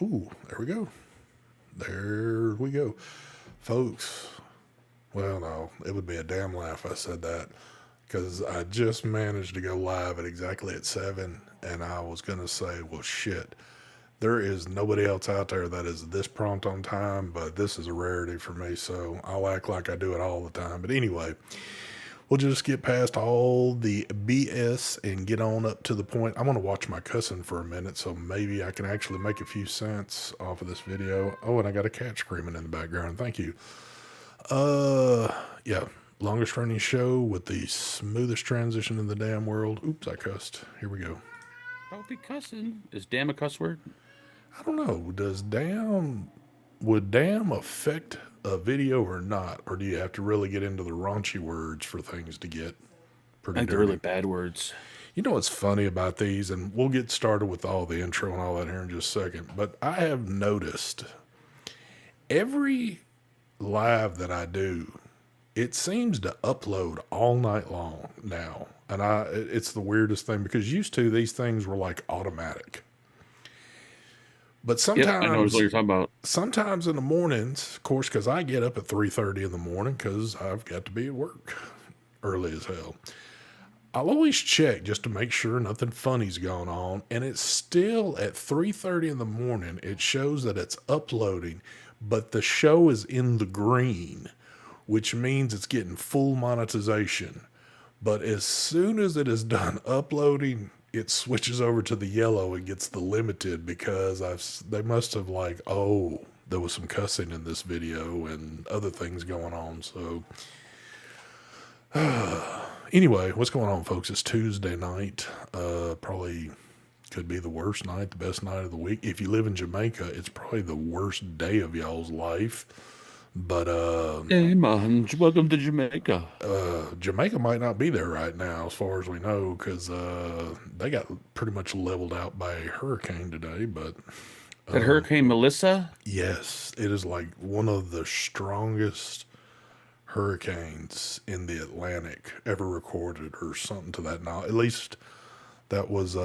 Ooh, there we go. There we go. Folks, well, no, it would be a damn lie if I said that because I just managed to go live at exactly at 7, and I was going to say, well, shit, there is nobody else out there that is this prompt on time, but this is a rarity for me, so I'll act like I do it all the time. But anyway, we'll just get past all the BS and get on up to the point. I'm going to watch my cussing for a minute, so maybe I can actually make a few cents off of this video. Oh, and I got a cat screaming in the background. Thank you. Yeah, longest running show with the smoothest transition in the damn world. Oops, I cussed. Here we go. Don't be cussing. Is damn a cuss word? I don't know. Would damn affect a video or not? Or do you have to really get into the raunchy words for things to get I pretty think they're dirty? really bad words. You know what's funny about these, and we'll get started with all the intro and all that here in just a second, but I have noticed every live that I do, it seems to upload all night long now. And it's the weirdest thing because used to these things were like automatic. But Yep, I know what you're talking about. sometimes in the mornings, of course, because I get up at 3:30 in the morning because I've got to be at work early as hell. I'll always check just to make sure nothing funny's going on, and it's still at 3:30 in the morning. It shows that it's uploading, but the show is in the green, which means it's getting full monetization. But as soon as it is done uploading, it switches over to the yellow and gets the limited because they must have like, oh, there was some cussing in this video and other things going on. So anyway, what's going on, folks? It's Tuesday night. Probably could be the worst night, the best night of the week. If you live in Jamaica, it's probably the worst day of y'all's life. But Hey, man, welcome to Jamaica. Jamaica might not be there right now, as far as we know, because they got pretty much leveled out by a hurricane today. But That Hurricane Melissa? yes, it is like one of the strongest hurricanes in the Atlantic ever recorded, or something to that now. At least that was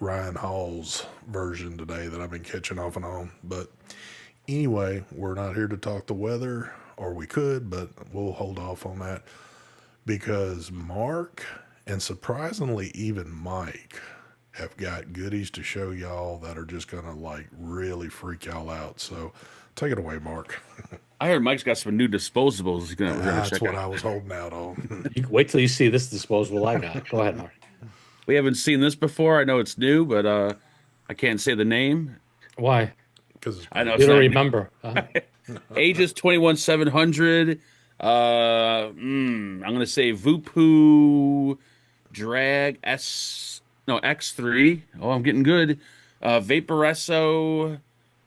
Ryan Hall's version today that I've been catching off and on. But anyway, we're not here to talk the weather, or we could, but we'll hold off on that because Mark and surprisingly even Mike have got goodies to show y'all that are just gonna like really freak y'all out. So take it away, Mark. I heard Mike's got some new disposables we're gonna That's check what out. I was holding out on. Wait till you see this disposable I got. Go ahead, Mark. We haven't seen this before. I know it's new, but I can't say the name. Why? Because I know You it's don't not remember. ages 21,700. I'm gonna say Vupu Drag X3. Oh, I'm getting good. Vaporesso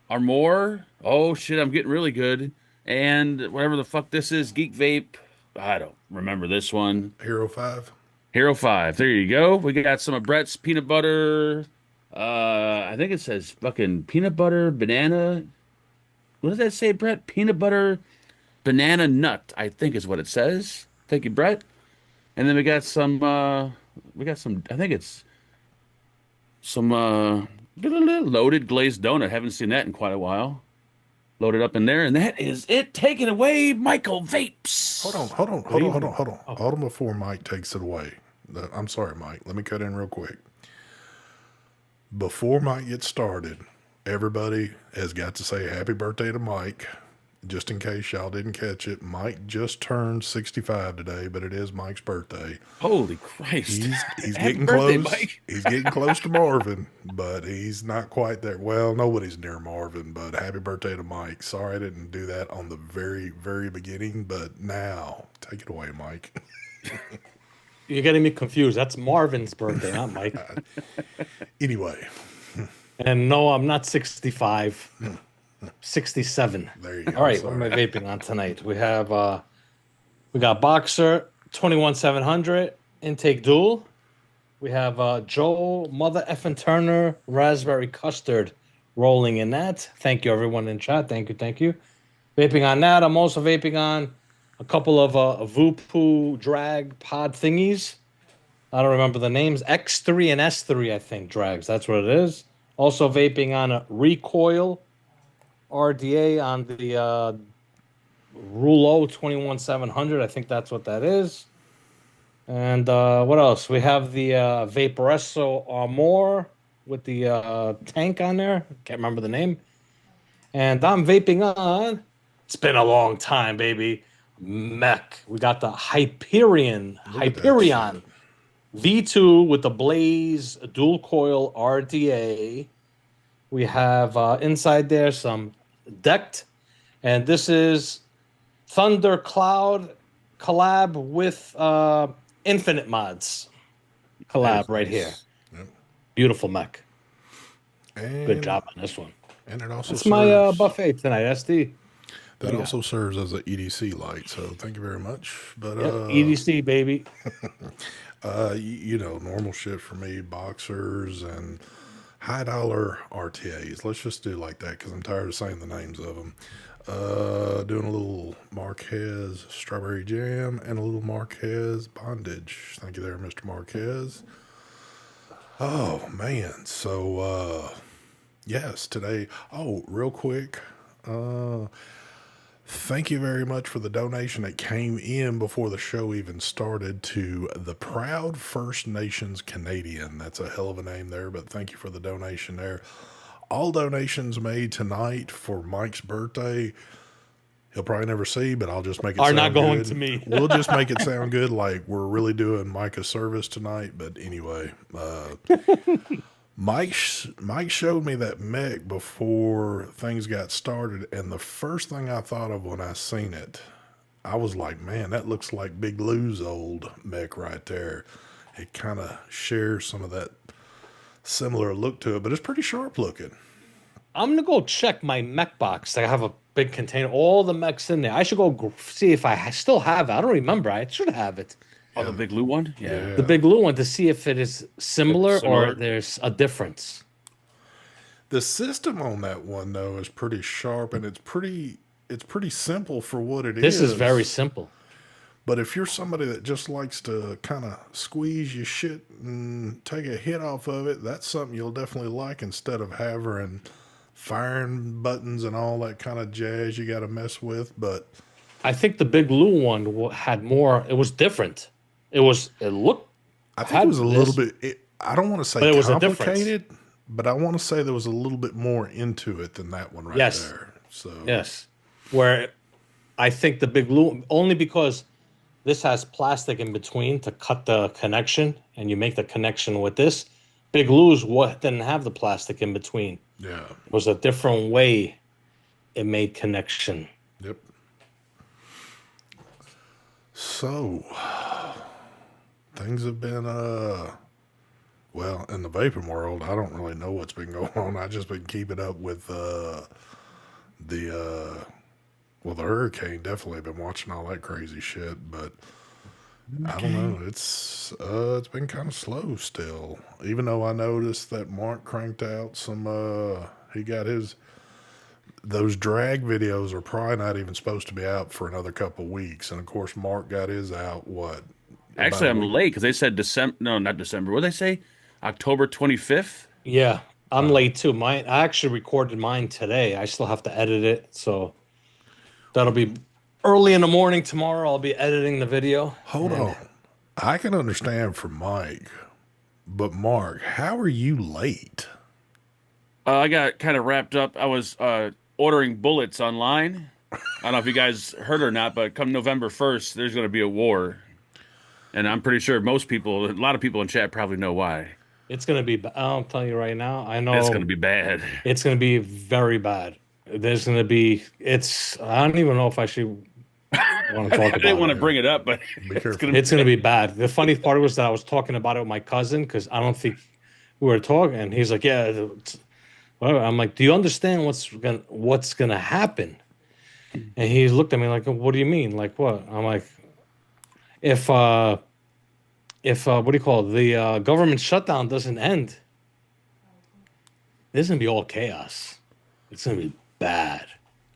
Armor. Oh shit, I'm getting really good. And whatever the fuck this is, Geek Vape. I don't remember this one. Hero 5. Hero 5. There you go. We got some of Brett's peanut butter. I think it says fucking peanut butter banana. What does that say, Brett? Peanut butter banana nut, I think is what it says. Thank you, Brett. And then we got some I think it's some loaded glazed donut. Haven't seen that in quite a while. Loaded up in there, and that is it. Take it away, Michael Vapes. Hold on before Mike takes it away. I'm sorry, Mike. Let me cut in real quick. Before Mike gets started, everybody has got to say happy birthday to Mike. Just in case y'all didn't catch it, Mike just turned 65 today, but it is Mike's birthday. Holy Christ. He's Happy getting birthday, close. Mike. He's getting close to Marvin, but he's not quite there. Well, nobody's near Marvin, but happy birthday to Mike. Sorry I didn't do that on the very, very beginning, but now take it away, Mike. You're getting me confused. That's Marvin's birthday, not Mike. Anyway, And no, I'm not 65. 67. there you go. All right, Sorry. what am I vaping on tonight? We got Boxer 21700 intake dual. We have Joel Mother Effin Turner raspberry custard rolling in that. Thank you everyone in chat. Thank you. Vaping on that. I'm also vaping on a couple of Vupu drag pod thingies. I don't remember the names. X3 and S3, I think, drags. That's what it is. Also vaping on a Recoil RDA on the Rulo 21700. I think that's what that is. And what else? We have the Vaporesso Armor with the tank on there. Can't remember the name. And I'm vaping on. It's been a long time, baby. Mech. We got the Hyperion Look at that shit. V2 with the Blaze dual coil RDA. We have inside there some decked, and this is Thunder Cloud collab with Infinite Mods collab right here. Yep. Beautiful mech. And, Good job on this one. And it also That's serves, my buffet tonight, SD. that Yeah. also serves as an EDC light. So thank you very much. But Yep, EDC, baby. you know, normal shit for me, boxers and high dollar RTAs. Let's just do like that because I'm tired of saying the names of them. Doing a little Marquez strawberry jam and a little Marquez bondage. Thank you there, Mr. Marquez. Oh man. So yes, today. Oh, real quick. Thank you very much for the donation that came in before the show even started to the Proud First Nations Canadian. That's a hell of a name there, but thank you for the donation there. All donations made tonight for Mike's birthday, he'll probably never see, but I'll just make it Are sound not going good. to me. We'll just make it sound good like we're really doing Mike a service tonight. But anyway, Mike showed me that mech before things got started, and the first thing I thought of when I seen it, I was like, man, that looks like Big Lou's old mech right there. It kind of shares some of that similar look to it, but it's pretty sharp looking. I'm gonna go check my mech box. I have a big container, all the mechs in there. I should go see if I still have it. I don't remember. I should have it. Oh, the big blue one? Yeah. The big blue one, to see if it is similar, It's similar. or there's a difference. The system on that one though is pretty sharp, and it's pretty simple for what it is. This is very simple. But if you're somebody that just likes to kind of squeeze your shit and take a hit off of it, that's something you'll definitely like instead of having firing buttons and all that kind of jazz you got to mess with. But I think the big blue one had more. It was different. It looked. I think it was a little this- bit, I don't want to say But it was a difference. complicated, but I want to say there was a little bit more into it than that one right Yes. there. So Yes, where I think the big blue, only because this has plastic in between to cut the connection, and you make the connection with this. Big Blue's what didn't have the plastic in between. yeah, It was a different way it made connection. yep. So things have been well, in the vaping world, I don't really know what's been going on. I just been keeping up with the hurricane. Definitely been watching all that crazy shit, but I don't know. It's been kind of slow still. Even though I noticed that Mark cranked out some he got those drag videos are probably not even supposed to be out for another couple weeks, and of course Mark got his out what? Actually, about a I'm week? late because they said December. No, not December. What did they say? October 25th? Yeah, I'm late too. I actually recorded mine today. I still have to edit it, so that'll be early in the morning tomorrow. I'll be editing the video. Hold on. I can understand from Mike, but Mark, how are you late? I got kind of wrapped up. I was ordering bullets online. I don't know if you guys heard or not, but come November 1st, there's going to be a war. And I'm pretty sure a lot of people in chat probably know why. It's gonna be. I'll tell you right now. I know It's going to be bad. it's gonna be very bad. There's gonna be. I don't even know if I should want to talk I about didn't want it. to bring it up, but Be it's careful. going to It's gonna be bad. The funny part was that I was talking about it with my cousin, because I don't think we were talking. And he's like, "Yeah, whatever." I'm like, "Do you understand what's gonna happen?" And he looked at me like, "What do you mean? Like what?" I'm like, "If what do you call it? The government shutdown doesn't end, there's gonna be all chaos. It's gonna be bad."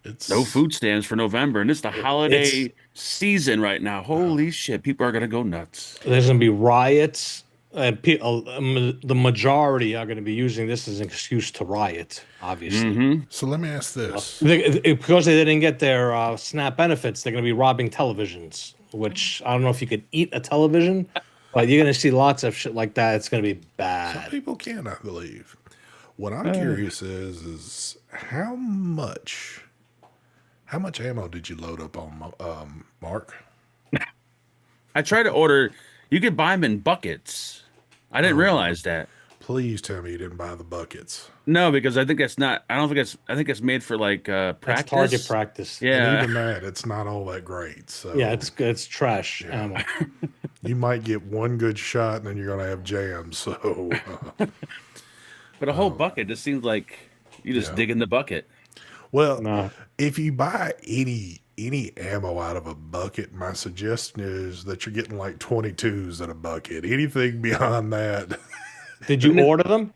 It's no food stamps for November, and it's the holiday season right now. Holy shit, people are going to go nuts. There's gonna be riots. and the majority are going to be using this as an excuse to riot, obviously. Mm-hmm. So let me ask this. Because they didn't get their SNAP benefits, they're going to be robbing televisions, which I don't know if you could eat a television, but you're going to see lots of shit like that. It's going to be Some bad. people can, I believe. What I'm curious is how much ammo did you load up on, Mark? I tried to order. You could buy them in buckets. I didn't realize that. Please tell me you didn't buy the buckets. No, because I think that's not. I don't think it's. I think it's made for like That's practice. target practice. And Yeah. even that, it's not all that great. So Yeah, it's trash ammo. you might get one good shot and then you're gonna have jams. So But a whole bucket just seems like you just Yeah. dig in the bucket. well, No. if you buy any ammo out of a bucket, my suggestion is that you're getting like 22s in a bucket. Anything beyond that, Did you order them?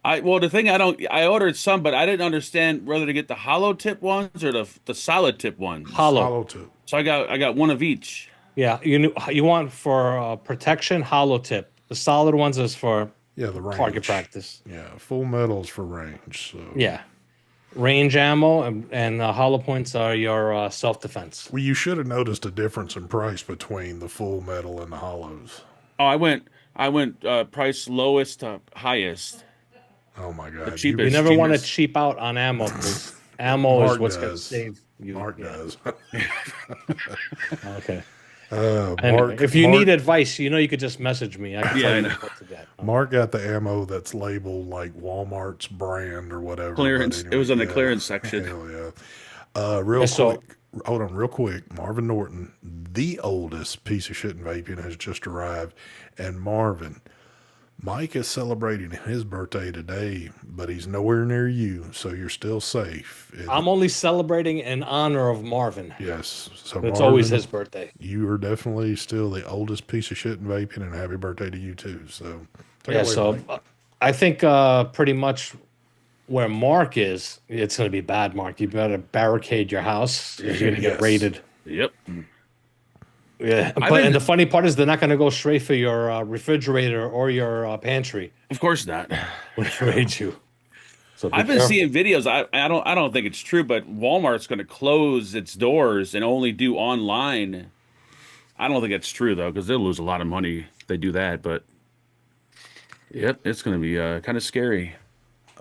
Well, the thing I ordered some, but I didn't understand whether to get the hollow tip ones or the solid tip ones. Hollow. tip. So I got one of each. Yeah, you want for protection hollow tip. The solid ones is for Yeah, the range. target practice. Yeah, full metals for range. So Yeah, range ammo and hollow points are your self defense. well, you should have noticed a difference in price between the full metal and the hollows. Oh, I went price lowest to highest. Oh my god, cheapest. You never want to cheapest. cheap out on ammo. 'Cause ammo is Mark what's going to does. save you. Mark Yeah. does. Okay. Mark, Anyway, if you Mark, need advice, you could just message me. I can Yeah, I tell you know. what to get. Mark got the ammo that's labeled like Walmart's brand or whatever. Clearance. but It was in the yeah. clearance section. Hell yeah. Real Yeah, so- quick. Hold on, real quick. Marvin Norton, the oldest piece of shit in vaping, has just arrived. And Marvin, Mike is celebrating his birthday today, but he's nowhere near you, so you're still safe. I'm only celebrating in honor of Marvin. Yes. So It's Marvin, always his birthday. you are definitely still the oldest piece of shit in vaping, and happy birthday to you too. So take it Yeah, away, so Mike. I think pretty much where Mark is, it's going to be bad, Mark. You better barricade your house. You're going to get Yes. raided. Yep. Yeah, but been- and the funny part is they're not going to go straight for your refrigerator or your pantry Of course not. when they raid you. So be I've been careful. seeing videos. I don't think it's true, but Walmart's going to close its doors and only do online. I don't think it's true though, because they'll lose a lot of money if they do that. But yep, it's going to be kind of scary.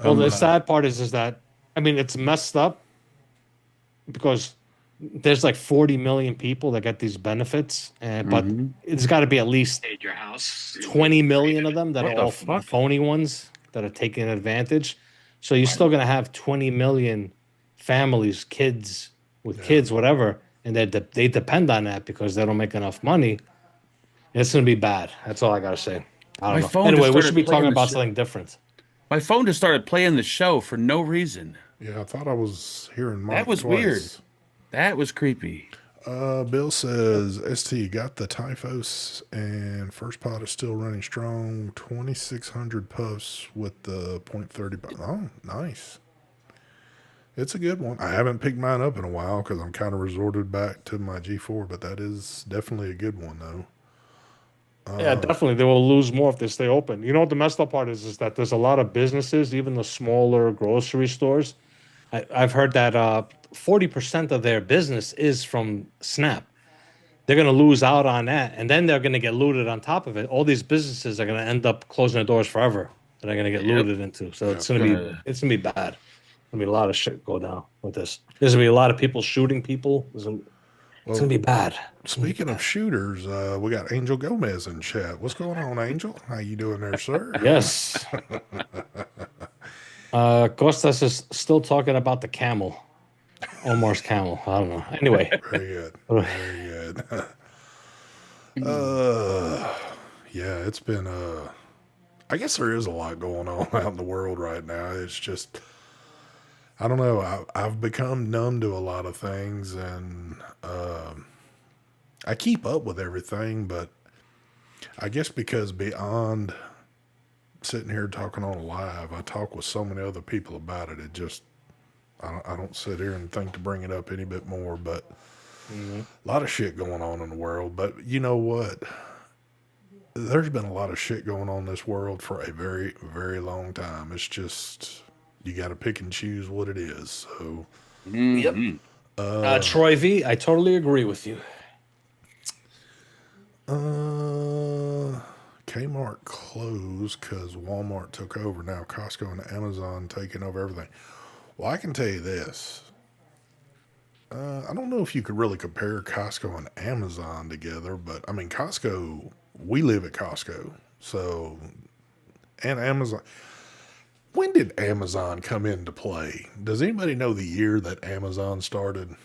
Well, the sad part is that I mean it's messed up because there's like 40 million people that get these benefits, but it's got to be at least 20 million of them that What are the all fuck? phony ones that are taking advantage. So you're still gonna have 20 million families, kids with kids, whatever, and they depend on that because they don't make enough money. It's gonna be bad. That's all I gotta say. I My don't know. phone Anyway, just we started should be playing talking the about show. something different. My phone just started playing the show for no reason. Yeah, I thought I was hearing Mike That was twice. weird. That was creepy. Bill says, ST got the Typhos and first pot is still running strong. 2,600 puffs with the .30. Oh, nice. It's a good one. I haven't picked mine up in a while because I'm kind of resorted back to my G4, but that is definitely a good one, though. Yeah, definitely. They will lose more if they stay open. You know what the messed up part is that there's a lot of businesses, even the smaller grocery stores. I've heard that 40% of their business is from Snap. They're going to lose out on that, and then they're going to get looted on top of it. All these businesses are going to end up closing their doors forever. That they're going to get looted into. So it's going to be bad. There's going to be a lot of shit go down with this. There's going to be a lot of people shooting people. It's going to be bad. Speaking of shooters, we got Angel Gomez in chat. What's going on, Angel? How you doing there, sir? Yes. Costas is still talking about the camel. Omar's camel. I don't know. Anyway. Very good. Very good. Yeah, it's been I guess there is a lot going on out in the world right now. It's just I don't know. I've become numb to a lot of things, and I keep up with everything, but I guess because beyond sitting here talking on a live, I talk with so many other people about it. It just I don't sit here and think to bring it up any bit more, but a lot of shit going on in the world. But you know what? there's been a lot of shit going on in this world for a very, very long time. It's just you got to pick and choose what it is. So, Yep. Mhm. Troy V, I totally agree with you. Kmart closed because Walmart took over. Now Costco and Amazon taking over everything. Well, I can tell you this. I don't know if you could really compare Costco and Amazon together, but I mean, Costco, we live at Costco. So, and Amazon. When did Amazon come into play? Does anybody know the year that Amazon started?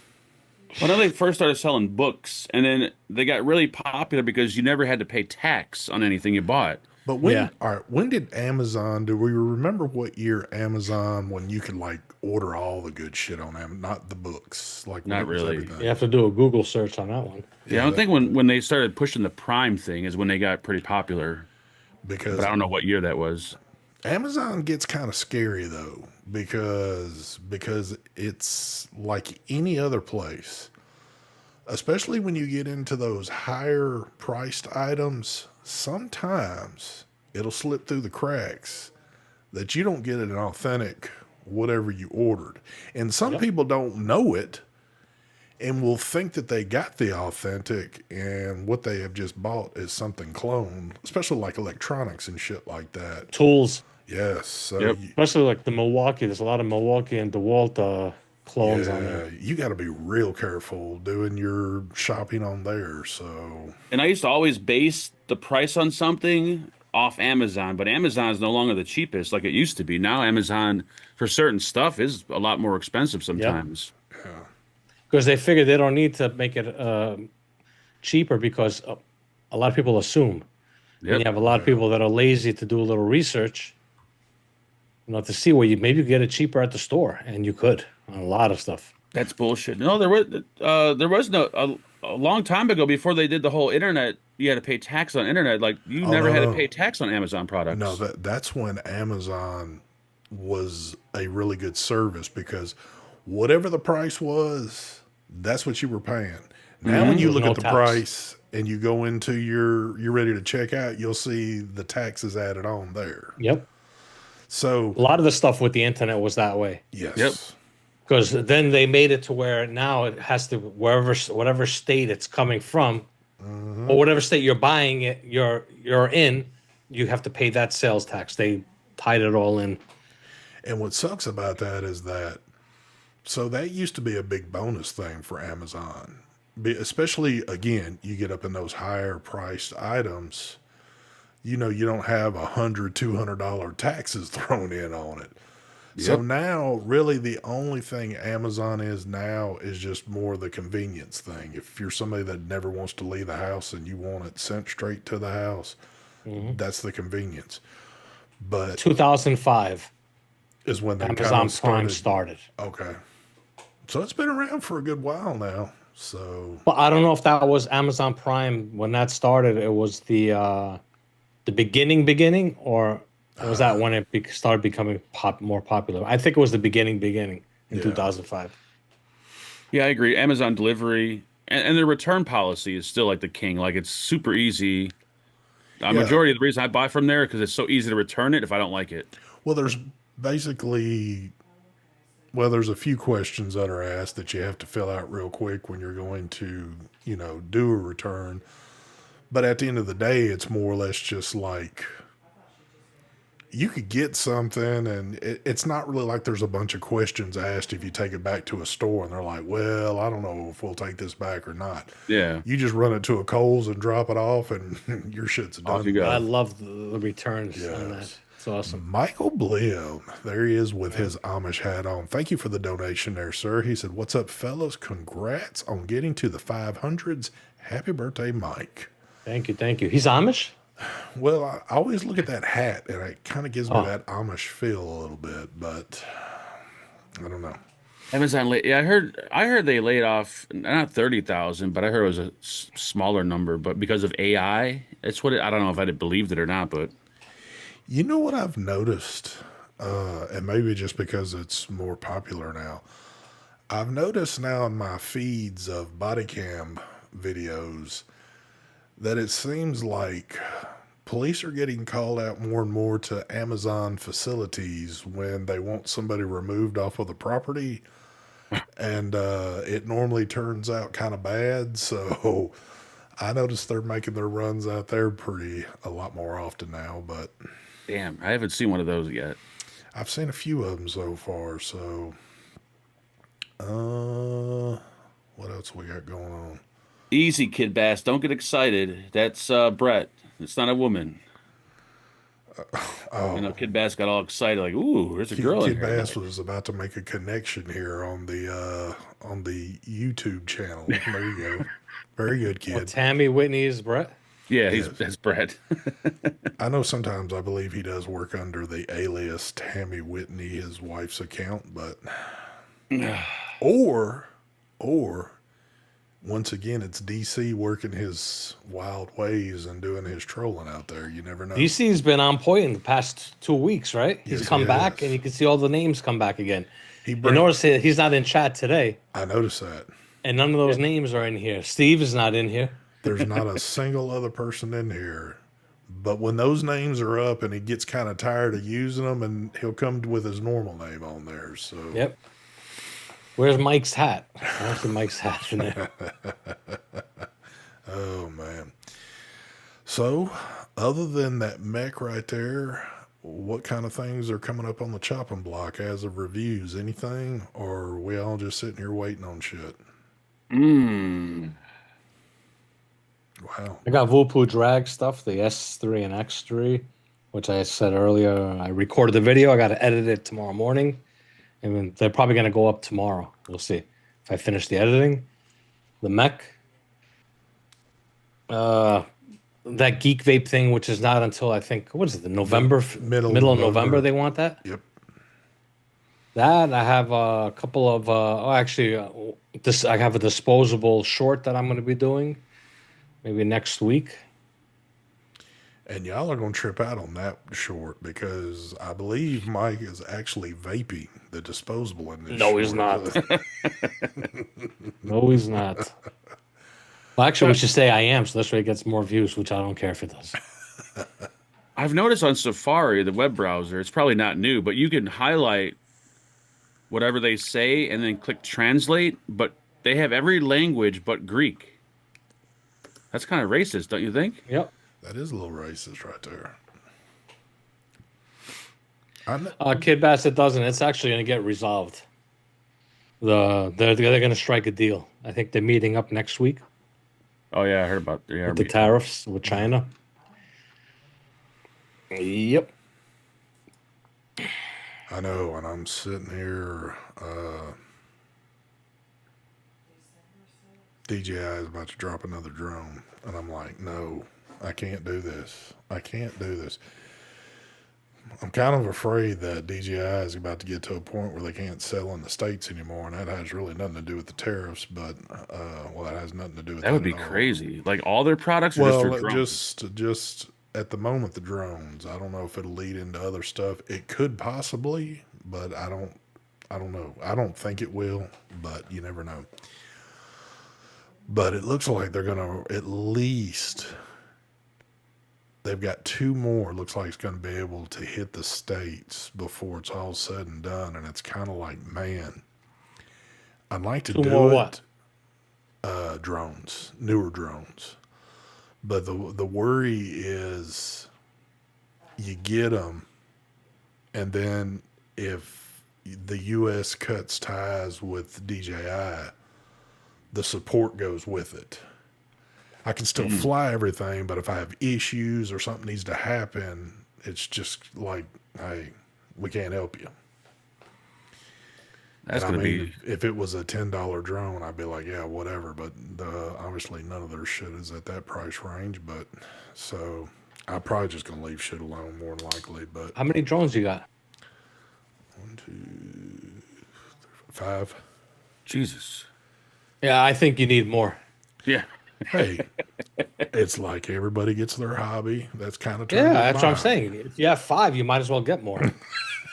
Well, then they first started selling books, and then they got really popular because you never had to pay tax on anything you bought. But Yeah. all right, when did Amazon, do we remember what year Amazon, when you could like order all the good shit on Amazon, not the books, like when Not it was really. everything? You have to do a Google search on that one. Yeah, I don't think when they started pushing the Prime thing is when they got pretty popular. Because But I don't know what year that was. Amazon gets kind of scary though, because it's like any other place, especially when you get into those higher priced items. Sometimes it'll slip through the cracks that you don't get an authentic whatever you ordered, and some Yep. people don't know it and will think that they got the authentic, and what they have just bought is something cloned, especially like electronics and shit like that. Tools, Yes. So, Yep. especially like the Milwaukee. There's a lot of Milwaukee and DeWalt clones on yeah, there. you got to be real careful doing your shopping on there. So, And I used to always base the price on something off Amazon, but Amazon is no longer the cheapest like it used to be. Now Amazon for certain stuff is a lot more expensive sometimes. Because they figure they don't need to make it cheaper because a lot of people assume. And you Yep. have a lot of people that are lazy to do a little research, to see where you maybe get it cheaper at the store, and you could on a lot of stuff. That's bullshit. No, there was no a long time ago before they did the whole internet. You had to pay tax on internet. Like you oh never no, had to no, pay tax on Amazon products. no, that's when Amazon was a really good service, because whatever the price was, that's what you were paying. Now, when you There's look no at the tax. price and you go into you're ready to check out, you'll see the taxes added on there. Yep. So, A lot of the stuff with the internet was that way. yes. Yep. Because then they made it to where now it has to whatever state it's coming from, or whatever state you're buying it, you're in, you have to pay that sales tax. They tied it all in. And what sucks about that is that, so that used to be a big bonus thing for Amazon. Especially, again, you get up in those higher priced items, you don't have $100, $200 taxes thrown in on it. So Yep. now, really, the only thing Amazon is now is just more the convenience thing. If you're somebody that never wants to leave the house and you want it sent straight to the house, that's the convenience. But 2005, is when they kind Amazon of Prime started. started. Okay. So it's been around for a good while now. So, But I don't know if that was Amazon Prime when that started. It was the beginning, or was that when it started becoming more popular? I think it was the beginning in Yeah. 2005. Yeah, I agree. Amazon delivery and their return policy is still like the king. Like it's super easy. A Yeah. majority of the reason I buy from there because it's so easy to return it if I don't like it. well, there's a few questions that are asked that you have to fill out real quick when you're going to, do a return. But at the end of the day, it's more or less just like you could get something, and it's not really like there's a bunch of questions asked if you take it back to a store and they're like, well, I don't know if we'll take this back or not. Yeah. You just run it to a Kohl's and drop it off, and your shit's done. Off you go. I love the returns on that. Yes. It's awesome. Michael Blim, there he is with his Amish hat on. Thank you for the donation there, sir. He said, what's up, fellas? Congrats on getting to the 500s. Happy birthday, Mike. Thank you. He's Amish? Well, I always look at that hat, and it kind of gives me Oh. that Amish feel a little bit, but I don't know. Amazon, yeah, I heard they laid off not 30,000, but I heard it was a smaller number. But because of AI, it's what I don't know if I'd have believed it or not. But You know what I've noticed, and maybe just because it's more popular now, I've noticed now in my feeds of body cam videos that it seems like police are getting called out more and more to Amazon facilities when they want somebody removed off of the property. And it normally turns out kind of bad. So I noticed they're making their runs out there a lot more often now. But Damn, I haven't seen one of those yet. I've seen a few of them so far. So, what else we got going on? Easy, Kid Bass. Don't get excited. That's Brett. It's not a woman. Oh, You know, Kid Bass got all excited, like, "Ooh, there's a girl in Kid here Bass tonight." was about to make a connection here on the YouTube channel. There you go. Very good, Well, kid. Tammy Whitney's Brett. Yeah, Yes. that's Brett. I know sometimes I believe he does work under the alias Tammy Whitney, his wife's account, but or once again it's DC working his wild ways and doing his trolling out there. You never know. DC's been on point in the past 2 weeks, right? He's Yes, come he back, has. and you can see all the names come back again. He You notice that he's not in chat today, I noticed that. and none of those names are in here. Steve is not in here. There's not a single other person in here. But when those names are up and he gets kind of tired of using them, and he'll come with his normal name on there. So Yep. Where's Mike's hat? I don't see Mike's hat in there. oh man. So other than that mech right there, what kind of things are coming up on the chopping block as of reviews? Anything? Or are we all just sitting here waiting on shit? Mm. Wow. I got Vupu drag stuff, the S3 and X3, which I said earlier. I recorded the video. I got to edit it tomorrow morning. And then they're probably going to go up tomorrow. We'll see if I finish the editing. The mech. That Geek Vape thing, which is not until I think, what is it, the November? Middle Middle of November. November they want that? Yep. That I have a couple of this I have a disposable short that I'm going to be doing maybe next week. And y'all are going to trip out on that short because I believe Mike is actually vaping the disposable in this. No, he's short. not. No, he's not. Well, actually, we should say I am, so this way it gets more views, which I don't care if it does. I've noticed on Safari, the web browser, it's probably not new, but you can highlight whatever they say and then click translate, but they have every language but Greek. That's kind of racist, don't you think? Yep. That is a little racist right there. Kid Bassett doesn't. It's actually going to get resolved. They're going to strike a deal. I think they're meeting up next week Oh yeah, I heard about with the tariffs with China. Yep. I know, and I'm sitting here. DJI is about to drop another drone, and I'm like, no, I can't do this. I can't do this. I'm kind of afraid that DJI is about to get to a point where they can't sell in the States anymore, and that has really nothing to do with the tariffs, but, well, that has nothing to do with That would be at all. crazy. Like all their products are Well, just for drones. just at the moment, the drones. I don't know if it'll lead into other stuff. It could possibly, but I don't know. I don't think it will, but you never know. But it looks like they're gonna at least. They've got two more. Looks like it's going to be able to hit the States before it's all said and done. And it's kind of like, man, I'd like to Two do more it. what? Drones, newer drones. But the worry is you get them, and then if the U.S. cuts ties with DJI, the support goes with it. I can still fly everything, but if I have issues or something needs to happen, it's just like, hey, we can't help you. That's And going to be. if it was a $10 drone, I'd be like, yeah, whatever. But obviously, none of their shit is at that price range. But so I'm probably just gonna leave shit alone, more than likely. But How many drones you got? 1, 2, 3, 4, 5. Jesus. Yeah, I think you need more. Yeah. Hey, it's like everybody gets their hobby. That's kind of Yeah, that's what I'm saying. If you have 5, you might as well get more.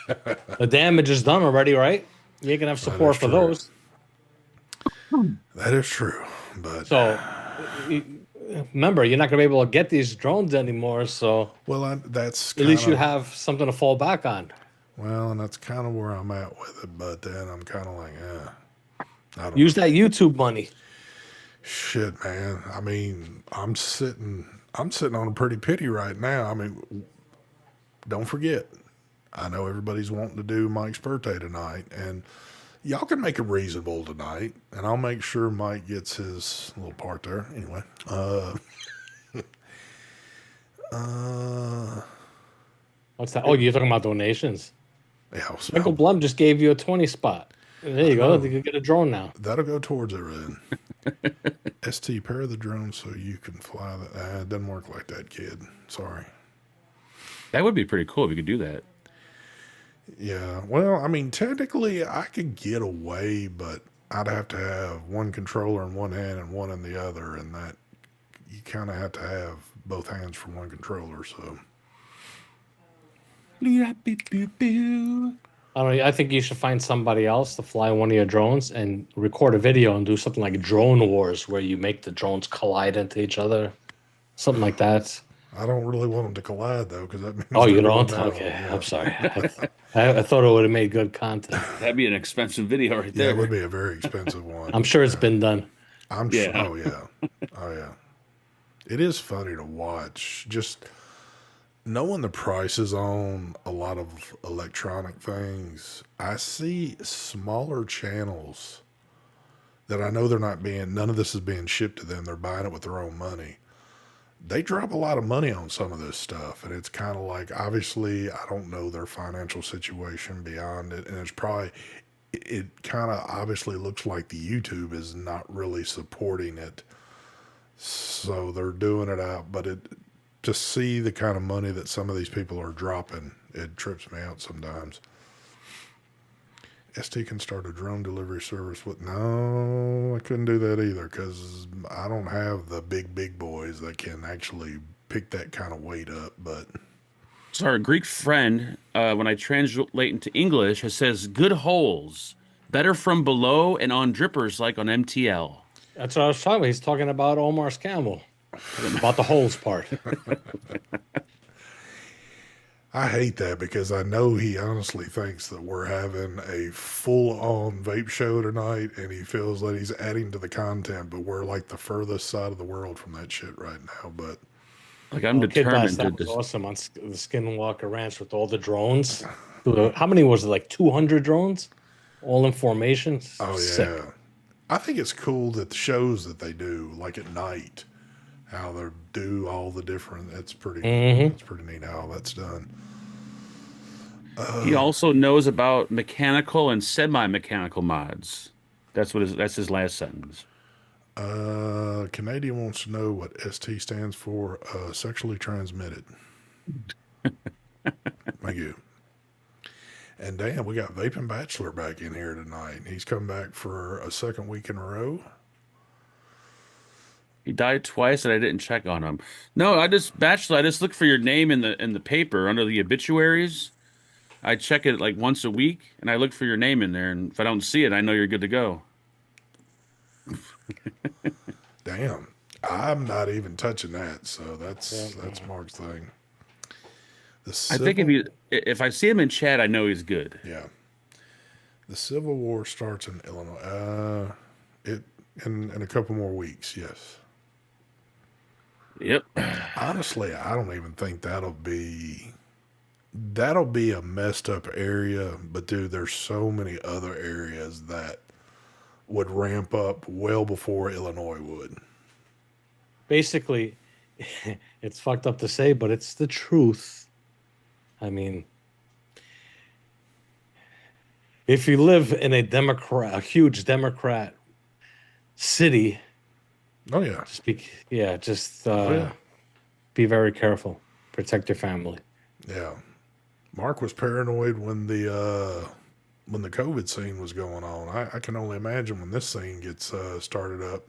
The damage is done already, right? You ain't gonna have support is for true. those. That is true, but So remember, you're not gonna be able to get these drones anymore, so Well, that's at kind least you of have something to fall back on. well, and that's kind of where I'm at with it. But then I'm kind of like, I don't know. Use that YouTube money. Shit, man. I mean, I'm sitting on a pretty pity right now. I mean, don't forget, I know everybody's wanting to do Mike's birthday tonight, and y'all can make it reasonable tonight, and I'll make sure Mike gets his little part there. Anyway, uh, What's that? Oh, you're talking about donations. yeah, Michael Blum just gave you a 20 spot. There you go. know. You can get a drone now. that'll go towards it, then. ST, pair the drone so you can fly that. It doesn't work like that, kid. Sorry. That would be pretty cool if you could do that. Yeah, well, I mean, technically, I could get away, but I'd have to have one controller in one hand and one in the other, and that you kind of have to have both hands for one controller. So, I don't know. I think you should find somebody else to fly one of your drones and record a video and do something like Drone Wars, where you make the drones collide into each other, something like that. I don't really want them to collide though, because that means Oh, you they're going don't? down. Okay, Yeah. I'm sorry. I thought it would have made good content. That'd be an expensive video right Yeah, there. it would be a very expensive one. I'm sure it's been done. I'm Yeah. sure. Oh yeah. Oh yeah. It is funny to watch. Just knowing the prices on a lot of electronic things, I see smaller channels that I know they're not being, none of this is being shipped to them. They're buying it with their own money. They drop a lot of money on some of this stuff. And it's kind of like, obviously, I don't know their financial situation beyond it. And it's probably, it kind of obviously looks like the YouTube is not really supporting it. So they're doing it out. But to see the kind of money that some of these people are dropping, it trips me out sometimes. ST can start a drone delivery service with, no, I couldn't do that either because I don't have the big boys that can actually pick that kind of weight up. But So our Greek friend, when I translate into English, it says good holes, better from below and on drippers like on MTL. That's what I was talking about. He's talking about Omar's camel, about the holes part. I hate that because I know he honestly thinks that we're having a full-on vape show tonight, and he feels that he's adding to the content, but we're like the furthest side of the world from that shit right now. But Like I'm Kid Bass, determined that to was just. awesome on the Skinwalker Ranch with all the drones. How many was it? Like 200 drones, all in formation. oh Sick. yeah, I think it's cool that the shows that they do, like at night, how they do all the different. It's pretty. It's pretty neat how that's done. He also knows about mechanical and semi-mechanical mods. That's his last sentence. Canadian wants to know what ST stands for. Sexually transmitted. Thank you. And damn, we got Vaping Bachelor back in here tonight. He's come back for a second week in a row. He died twice and I didn't check on him. No, I just look for your name in the paper under the obituaries. I check it like once a week and I look for your name in there, and if I don't see it, I know you're good to go. Damn, I'm not even touching that. So that's Mark's thing. I think if I see him in chat, I know he's good. Yeah. The Civil War starts in Illinois. It in a couple more weeks. Yes. Yep. Honestly, I don't even think that'll be a messed up area. But dude, there's so many other areas that would ramp up well before Illinois would. Basically, it's fucked up to say, but it's the truth. I mean, if you live in a huge Democrat city, Oh yeah. just yeah. be very careful. Protect your family. Yeah. Mark was paranoid when the COVID scene was going on. I can only imagine when this scene gets started up.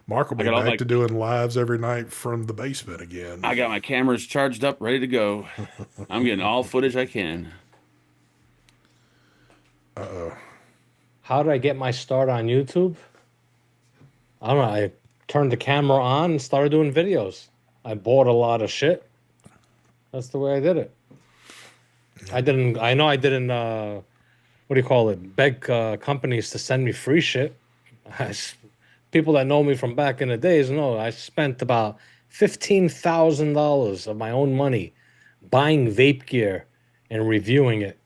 Mark will be back to doing lives every night from the basement again. I got my cameras charged up, ready to go. I'm getting all footage I can. How did I get my start on YouTube? I don't know. I turned the camera on and started doing videos. I bought a lot of shit. That's the way I did it. I know I didn't, what do you call it? Beg companies to send me free shit. People that know me from back in the days know I spent about $15,000 of my own money buying vape gear and reviewing it.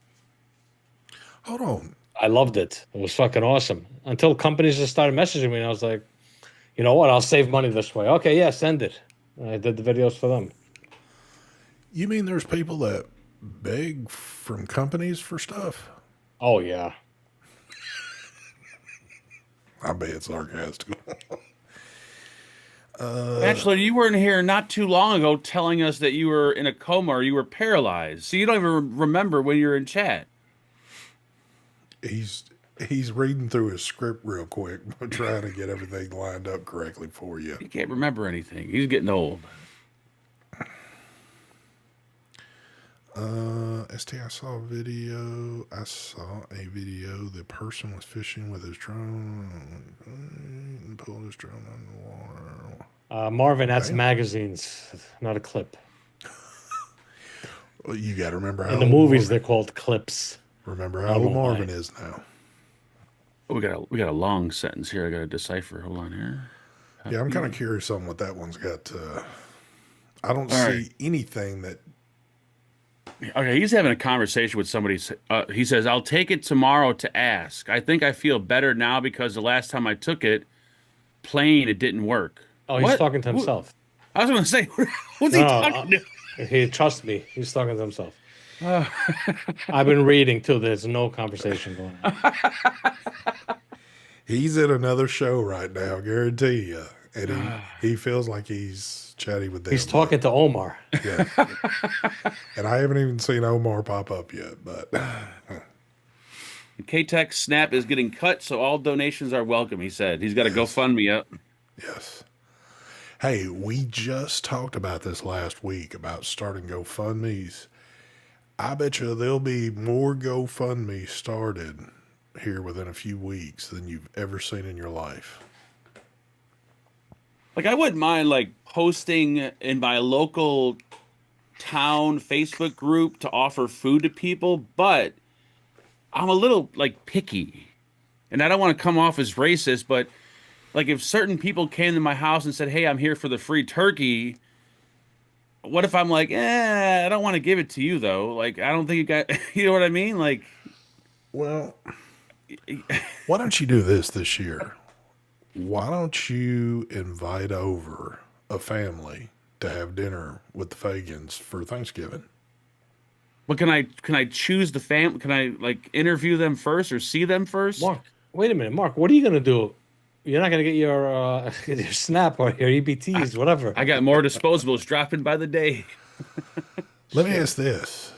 Hold on. I loved it. It was fucking awesome. Until companies just started messaging me, and I was like, you know what? I'll save money this way. Okay, yeah, send it. And I did the videos for them. You mean there's people that beg from companies for stuff? Oh, yeah. I bet it's sarcastic. Bachelor, you weren't here not too long ago telling us that you were in a coma or you were paralyzed. So you don't even remember when you were in chat. He's reading through his script real quick, trying to get everything lined up correctly for you. He can't remember anything. He's getting old. ST, I saw a video. The person was fishing with his drone and pulled his drone out of the water. Marvin, that's magazines, not a clip. Well, you got to remember how In the old movies, Marvin, they're called clips. remember how I old don't Marvin lie. is now. Oh, we got a long sentence here. I got to decipher. Hold on here. Yeah, I'm kind of curious on what that one's got. I don't All see right. anything that. Okay, he's having a conversation with somebody. He says, "I'll take it tomorrow to ask. I think I feel better now because the last time I took it, plain it didn't work." Oh, he's What? talking to himself. I was going to say, who's he No, talking to? He trust me. He's talking to himself. I've been reading too. There's no conversation going on. He's in another show right now, guarantee you, and he feels like he's chatting with them. He's talking to Omar. Yeah. And I haven't even seen Omar pop up yet, but K-Tech Snap is getting cut, so all donations are welcome, he said. He's got a GoFundMe up. yes. Hey, we just talked about this last week about starting GoFundMes. I bet you there'll be more GoFundMe started here within a few weeks than you've ever seen in your life. Like, I wouldn't mind, like, posting in my local town Facebook group to offer food to people, but I'm a little, like, picky. And I don't want to come off as racist, but, like, if certain people came to my house and said, "Hey, I'm here for the free turkey," what if I'm like, I don't want to give it to you, though? Like, I don't think you got, you know what I mean? Like, Well, why don't you do this year? Why don't you invite over a family to have dinner with the Fagans for Thanksgiving? but can I choose the fam? Can I, like, interview them first or see them first? Mark, wait a minute, Mark. What are you gonna do? You're not gonna get your your Snap or your EBTs, whatever. I got more disposables dropping by the day. Let me ask this.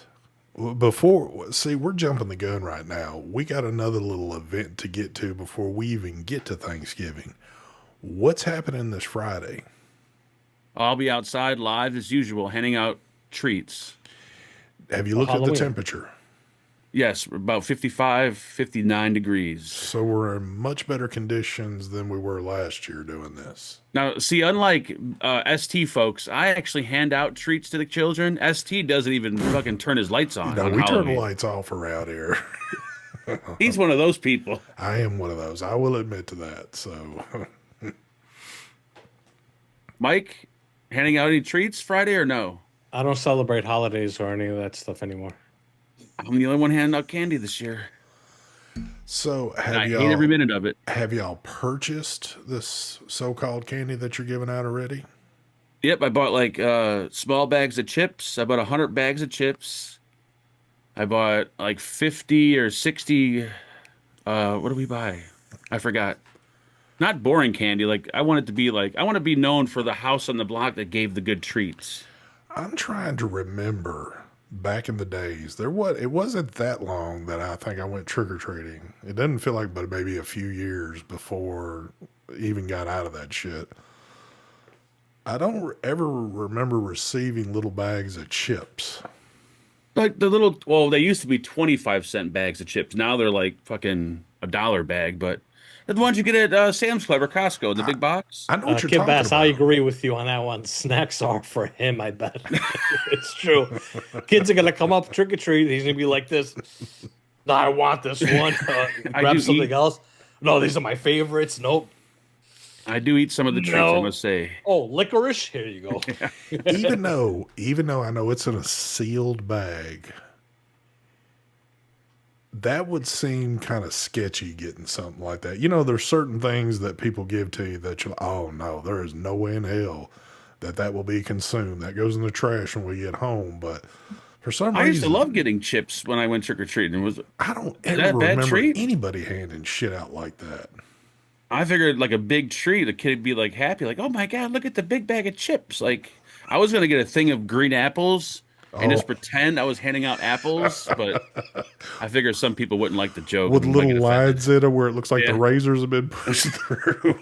See, we're jumping the gun right now. We got another little event to get to before we even get to Thanksgiving. What's happening this Friday? I'll be outside live as usual, handing out treats. Have you looked at the Halloween. temperature? Yes, about 55, 59 degrees. So we're in much better conditions than we were last year doing this. Now, see, unlike ST folks, I actually hand out treats to the children. ST doesn't even fucking turn his lights on. No, on we turn the Halloween. lights off around here. He's one of those people. I am one of those. I will admit to that. So Mike, handing out any treats Friday or no? I don't celebrate holidays or any of that stuff anymore. I'm the only one handing out candy this year. So And I hate every minute of it. have y'all purchased this so-called candy that you're giving out already? Yep, I bought like small bags of chips. I bought 100 bags of chips. I bought like 50 or 60. What do we buy? I forgot. Not boring candy. Like I want it to be like I want to be known for the house on the block that gave the good treats. I'm trying to remember back in the days. It wasn't that long that I think I went trick-or-treating. It doesn't feel like but maybe a few years before I even got out of that shit. I don't ever remember receiving little bags of chips. Like the little, well, they used to be 25-cent bags of chips. Now they're like fucking $1 bag. But The ones you get at Sam's Club or Costco, the big box. I know what you're Kid talking Bass, about. I agree with you on that one. Snacks are for him, I bet. It's true. Kids are gonna come up trick or treat. He's gonna be like this. No, I want this one. I Grab do something eat- else. No, these are my favorites. Nope. I do eat some of the treats, I must say. Oh, licorice. Here you go. even though I know it's in a sealed bag, that would seem kind of sketchy getting something like that. You know, there's certain things that people give to you that you're like, oh no, there is no way in hell that will be consumed. That goes in the trash when we get home. But for some I used to reason, love getting chips when I went trick or treating. I don't that ever a bad remember treat? anybody handing shit out like that. I figured like a big treat, the kid would be like happy, like, oh my God, look at the big bag of chips. Like I was gonna get a thing of green apples and just pretend I was handing out apples, but I figured some people wouldn't like the joke. With and might little get offended. lines in it where it looks like the Yeah. razors have been pushed through.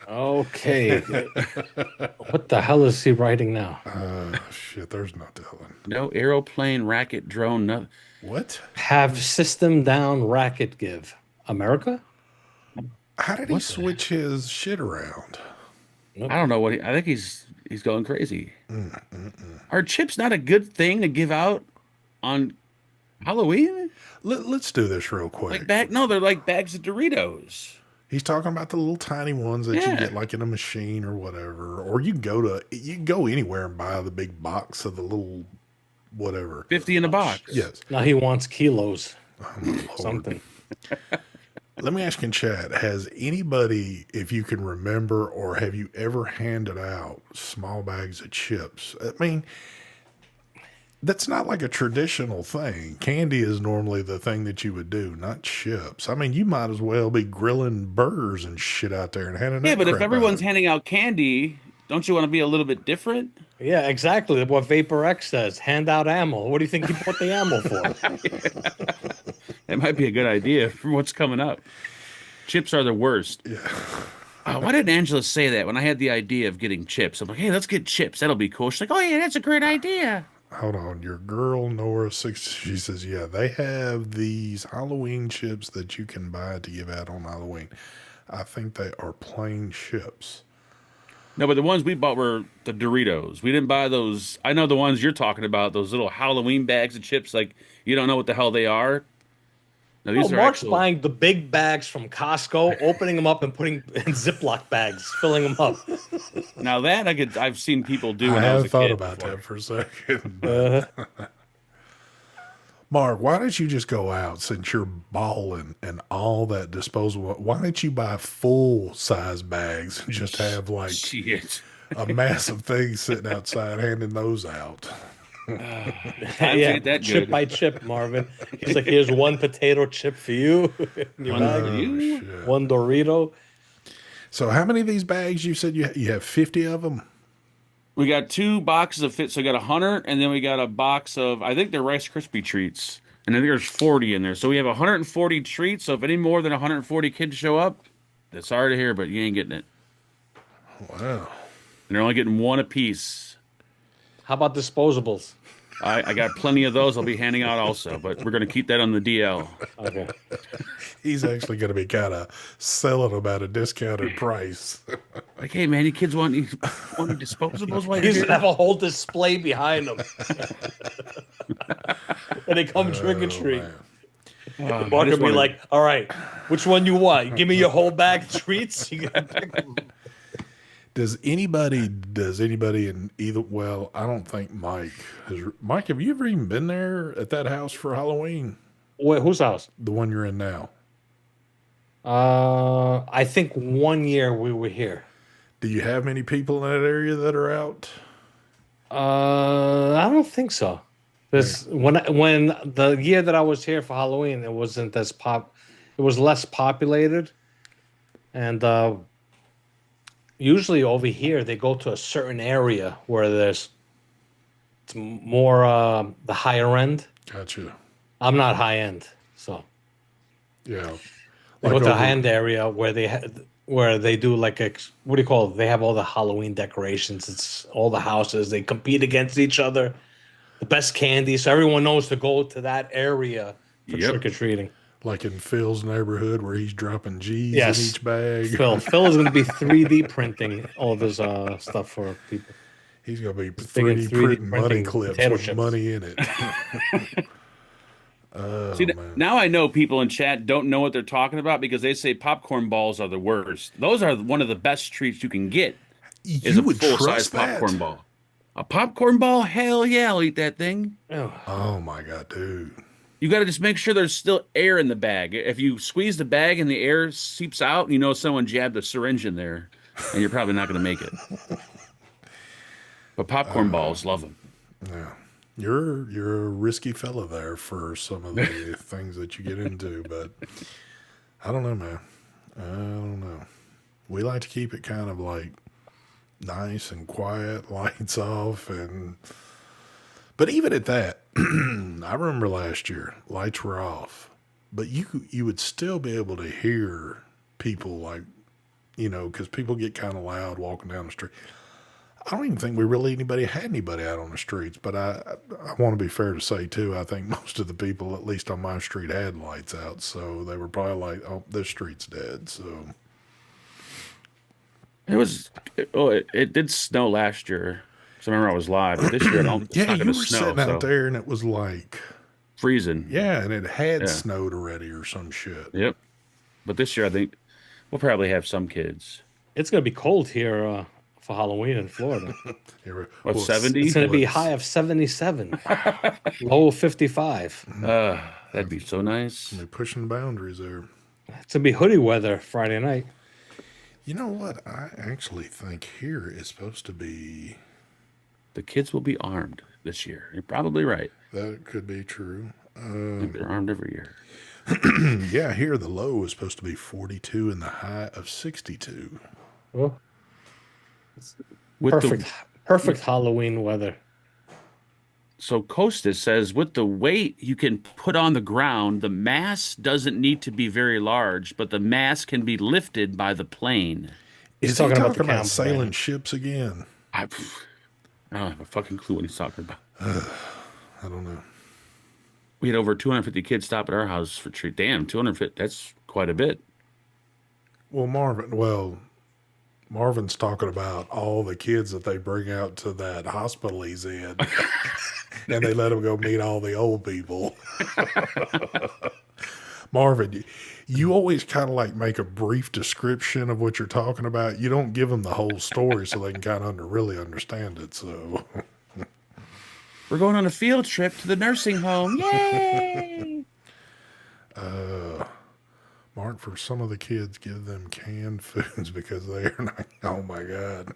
Okay. What the hell is he writing now? Shit, there's no telling. No aeroplane, racket, drone, nothing. What? Have system down racket give. America? How did he switch his shit around? I don't know I think he's going crazy. Are chips not a good thing to give out on Halloween? Let's do this real quick. They're like bags of Doritos. He's talking about the little tiny ones that you Yeah. get like in a machine or whatever, or you can go anywhere and buy the big box of the little whatever. 50 in a box. Yes. Now he wants kilos. Oh, my Lord. Something. Let me ask in chat, has anybody, if you can remember, or have you ever handed out small bags of chips? I mean, that's not like a traditional thing. Candy is normally the thing that you would do, not chips. I mean, you might as well be grilling burgers and shit out there and handing Yeah, that but if crap everyone's out. handing out candy, don't you want to be a little bit different? Yeah, exactly. What Vapor X says. Hand out ammo. What do you think he bought the ammo for? That might be a good idea for what's coming up. Chips are the worst. Yeah. Why didn't Angela say that when I had the idea of getting chips? I'm like, hey, let's get chips. That'll be cool. She's like, oh, yeah, that's a great idea. Hold on, your girl Nora 6. She says, "Yeah, they have these Halloween chips that you can buy to give out on Halloween. I think they are plain chips." No, but the ones we bought were the Doritos. We didn't buy those. I know the ones you're talking about, those little Halloween bags of chips. Like, you don't know what the hell they are. No, Oh, these are Mark's actual. buying the big bags from Costco, opening them up and putting in Ziploc bags, filling them up. Now that I've seen people do. I When I was have a thought kid about before. that for a second. Uh, Mark, why don't you just go out since you're balling and all that disposable? Why don't you buy full size bags and just have like Shit. a massive thing sitting outside handing those out? Times yeah, ain't that chip good. by chip, Marvin. He's like, here's one potato chip for you. in your One bag. for you? Shit. One Dorito. So how many of these bags you said you have 50 of them? We got 2 boxes of fit. So we got 100, and then we got a box of, I think they're Rice Krispie treats. And then there's 40 in there. So we have 140 treats. So if any more than 140 kids show up, that's sorry to hear, but you ain't getting it. Wow. And they're only getting one apiece. How about disposables? I got plenty of those I'll be handing out also, but we're going to keep that on the DL. Okay. He's actually going to be kind of selling them at a discounted price. Like, hey, man, you kids want any disposables while you're He's here? gonna have a whole display behind him. And they come trick or treat. man. I Mark just will be wanna- like, all right, which one you want? Give me your whole bag of treats. You gotta pick them. Does anybody in either, well, I don't think Mike Mike, have you ever even been there at that house for Halloween? Wait, whose house? The one you're in now. I think 1 year we were here. Do you have many people in that area that are out? I don't think so. This when the year that I was here for Halloween, it wasn't as it was less populated, and usually over here they go to a certain area where it's more the higher end. Gotcha. I'm not high end, so Yeah. they Like go to a over- high end area where they do like what do you call it? They have all the Halloween decorations. It's all the houses. They compete against each other. The best candy, so everyone knows to go to that area for Yep. trick or treating. Like in Phil's neighborhood where he's dropping G's in Yes. each bag. Phil is going to be 3D printing all of his stuff for people. He's going to be He's big in 3D 3D printing money printing clips potato with chips. money in it. Oh, See, man. now I know people in chat don't know what they're talking about because they say popcorn balls are the worst. Those are one of the best treats you can get. Is You a would full-size trust that? popcorn ball. A popcorn ball? Hell yeah, I'll eat that thing. Oh, Oh, my God, dude. You got to just make sure there's still air in the bag. If you squeeze the bag and the air seeps out, you know someone jabbed a syringe in there, and you're probably not going to make it. But popcorn balls, love them. Yeah. You're a risky fella there for some of the things that you get into, but I don't know, man. I don't know. We like to keep it kind of like nice and quiet, lights off, but even at that, I remember last year, lights were off, but you would still be able to hear people like, because people get kind of loud walking down the street. I don't even think we really had anybody out on the streets, but I want to be fair to say too, I think most of the people, at least on my street, had lights out, so they were probably like, "Oh, this street's dead." So it did snow last year. So I remember I was live, but this year it's yeah, not you going were to snow. sitting out there, and it was like freezing. yeah, and it had Yeah. snowed already or some shit. Yep. But this year I think we'll probably have some kids. it's going to be cold here for Halloween in Florida. What, Well, 70? It's going to be high of 77, low of 55. That'd be so nice. They're pushing the boundaries there. It's going to be hoodie weather Friday night. You know what? I actually think here is supposed to be. The kids will be armed this year. You're probably right. That could be true. They're armed every year. Yeah, here the low is supposed to be 42 and the high of 62. Well, With perfect Halloween weather. So Costas says, with the weight you can put on the ground, the mass doesn't need to be very large, but the mass can be lifted by the plane. Is he talking talking about the about camel, sailing man. ships again? I don't have a fucking clue what he's talking about. I don't know. We had over 250 kids stop at our house for treat. Damn, 250, that's quite a bit. Well, Marvin's talking about all the kids that they bring out to that hospital he's in, and they let him go meet all the old people. Marvin, you always kind of like make a brief description of what you're talking about. You don't give them the whole story so they can kind of really understand it. So, We're going on a field trip to the nursing home. Yay! Mark, for some of the kids, give them canned foods because they're not. Oh my God.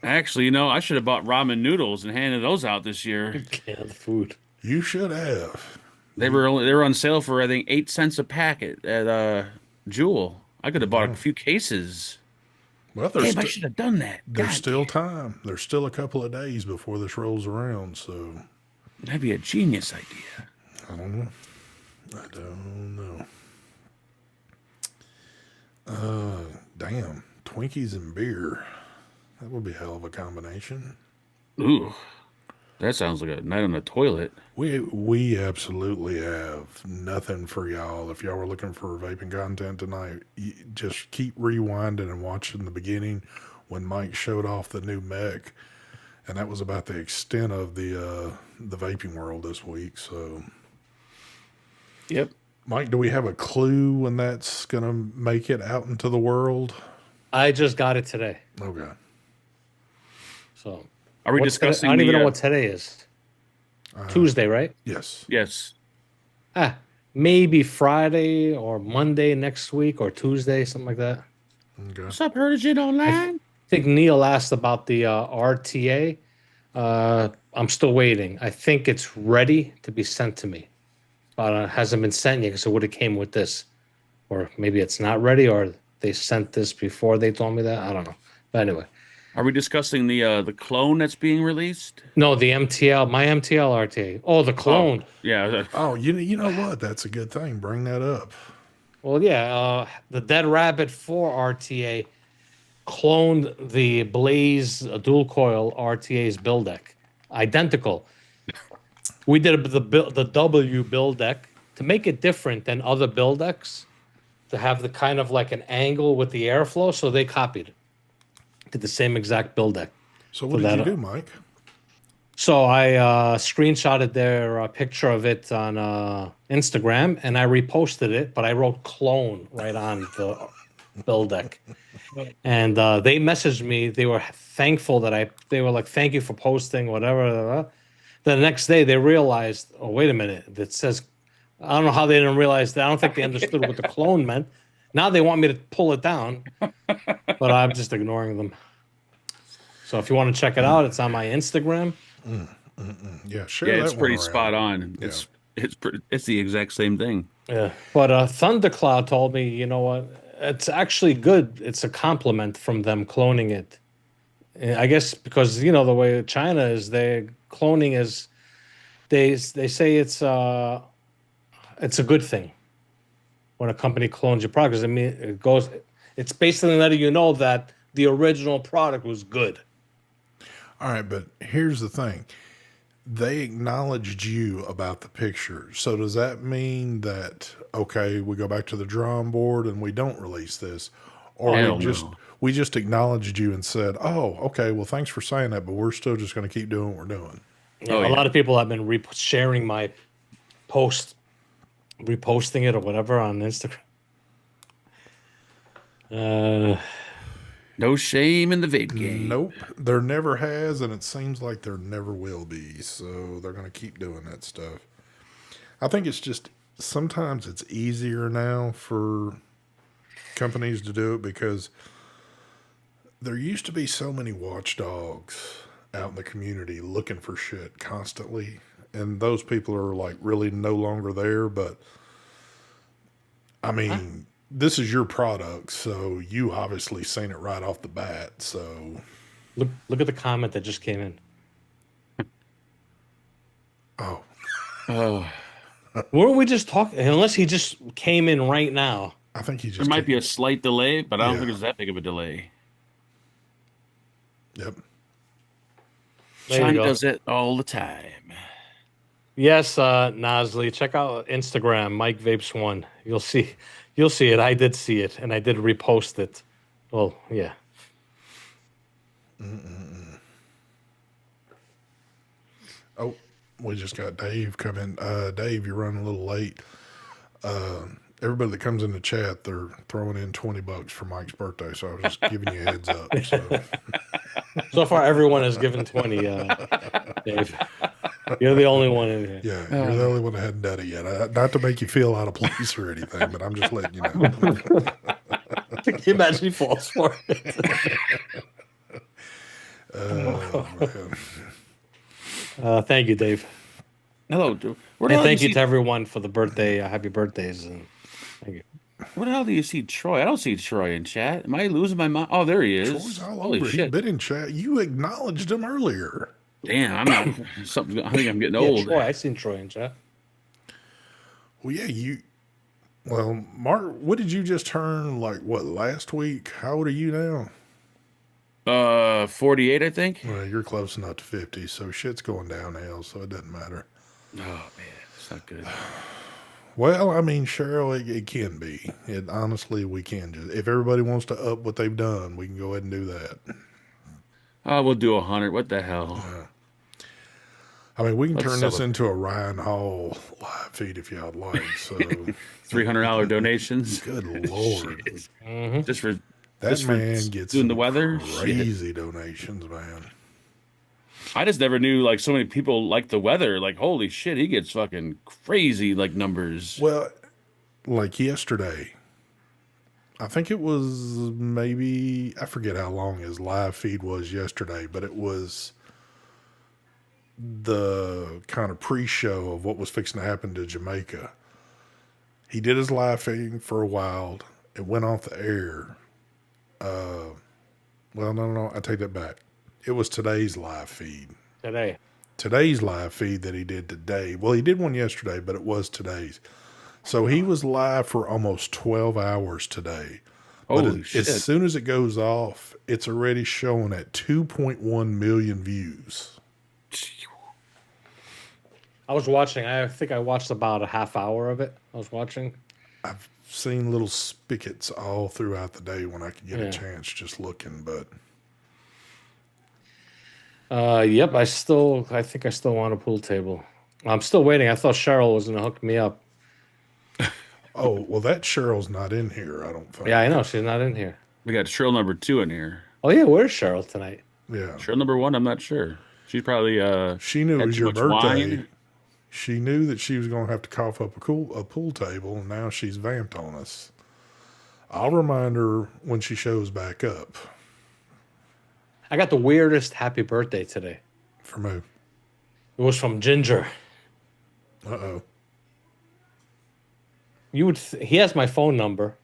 Actually, I should have bought ramen noodles and handed those out this year. Canned food. You should have. They were on sale for I think 8 cents a packet at Jewel. I could have bought a few cases. Well, Damn, I should have done that. there's God, still time. There's still a couple of days before this rolls around. So, that'd be a genius idea. I don't know. I don't know. Damn. Twinkies and beer. That would be a hell of a combination. Ooh, that sounds like a night on the toilet. We absolutely have nothing for y'all. If y'all were looking for vaping content tonight, just keep rewinding and watching the beginning when Mike showed off the new mech, and that was about the extent of the vaping world this week. So, Yep. Mike, do we have a clue when that's gonna make it out into the world? I just got it today. Okay. So Are we what's discussing today? I don't even the, know what today is. Tuesday, right? Yes. Yes. Maybe Friday or Monday next week or Tuesday, something like that. Okay. What's up, Herdigit Online? I think Neil asked about the RTA. I'm still waiting. I think it's ready to be sent to me, but it hasn't been sent yet because it would have came with this, or maybe it's not ready, or they sent this before they told me that. I don't know. But anyway, Are we discussing the clone that's being released? no, the MTL, my MTL RTA. Oh, the clone. Yeah. Oh, you know what? That's a good thing. Bring that up. Well, yeah, the Dead Rabbit 4 RTA cloned the Blaze dual coil RTA's build deck, identical. We did the W build deck to make it different than other build decks, to have the kind of like an angle with the airflow. So they copied it. Did the same exact build deck. So what did you do, Mike? So I screenshotted their picture of it on Instagram, and I reposted it, but I wrote clone right on the build deck. And they messaged me. They were thankful that they were like, thank you for posting, whatever. The next day they realized, oh, wait a minute. It says, I don't know how they didn't realize that. I don't think they understood what the clone meant. Now they want me to pull it down, but I'm just ignoring them. So if you want to check it out, it's on my Instagram. Yeah, share Yeah, that it's one pretty around. spot on. Yeah. It's the exact same thing. Yeah, but Thundercloud told me, you know what? It's actually good. It's a compliment from them cloning it. I guess because the way China is, they cloning is they say it's a good thing when a company clones your product. 'Cause, I mean, it's basically letting you know that the original product was good. All right, but here's the thing. They acknowledged you about the picture. So does that mean that, okay, we go back to the drawing board and we don't release this? Or Hell we just acknowledged you and said, oh, okay, well, thanks for saying that, but we're still just going to keep doing what we're doing. Yeah, Oh, a yeah. lot of people have been sharing my post, reposting it or whatever on Instagram. No shame in the vape game. Nope, there never has, and it seems like there never will be. So they're going to keep doing that stuff. I think it's just sometimes it's easier now for companies to do it because there used to be so many watchdogs out in the community looking for shit constantly, and those people are like really no longer there. But I mean, this is your product, so you obviously seen it right off the bat. So Look at the comment that just came in. oh, Oh, Weren't we just talking? Unless he just came in right now. I think he there just might be a slight delay, but I don't Yeah. think it's that big of a delay. Yep. There you China go. does it all the time. Yes, Nosley, check out Instagram, Mike Vapes One. You'll see it. I did see it, and I did repost it. Well, yeah. Oh, we just got Dave coming. Dave, you're running a little late. Everybody that comes in the chat, they're throwing in $20 for Mike's birthday. So I was just giving you a heads up. So. So far, everyone has given 20. Dave, you're the only one in here. Yeah, you're the only one that hadn't done it yet. Not to make you feel out of place or anything, but I'm just letting you know. Can you imagine he falls for it? Man. Thank you, Dave. Hello, dude. Where And the hell thank do you to everyone for the birthday. Happy birthdays. And thank you. Where the hell do you see Troy? I don't see Troy in chat. Am I losing my mind? Oh, there he is. Troy's all Holy over. He's shit! been in chat. You acknowledged him earlier. Damn, I'm not. Something. I think I'm getting Yeah, old. Troy. I seen Troy in chat. Well, yeah, Well, Mark, what did you just turn, like, what, last week? How old are you now? 48, I think. Well, you're close enough to 50, so shit's going downhill, so it doesn't matter. Oh man, it's not good. Well, I mean, Cheryl, it can be. Honestly, we can just, if everybody wants to up what they've done, we can go ahead and do that. Oh, we'll do 100. What the hell? I mean, we can Let's turn this celebrate. into a Ryan Hall live feed if y'all like. So, $300 donations. good Lord. Just for That just for man gets doing the some weather. Shit. crazy donations, man. I just never knew like so many people like the weather. Like holy shit, he gets fucking crazy like numbers. Well, like yesterday, I think it was maybe, I forget how long his live feed was yesterday, but it was the kind of pre-show of what was fixing to happen to Jamaica. He did his live feed for a while. It went off the air. Well, no, I take that back. It was today's live feed. Today's live feed that he did today. Well, he did one yesterday, but it was today's. So he was live for almost 12 hours today. Holy But shit. as soon as it goes off, it's already showing at 2.1 million views. I was watching. I think I watched about a half hour of it. I was watching. I've seen little spigots all throughout the day when I could get a Yeah. chance just looking, but Yep. I think I still want a pool table. I'm still waiting. I thought Cheryl was gonna hook me up. oh, well, that Cheryl's not in here, I don't think. Yeah, I know she's not in here. We got Cheryl number 2 in here. Oh yeah, where's Cheryl tonight? Yeah. Cheryl number 1, I'm not sure. She's probably She knew it had was too your much birthday. wine. She knew that she was going to have to cough up a pool table, and now she's vamped on us. I'll remind her when she shows back up. I got the weirdest happy birthday today. From who? It was from Ginger. Uh-oh. He has my phone number.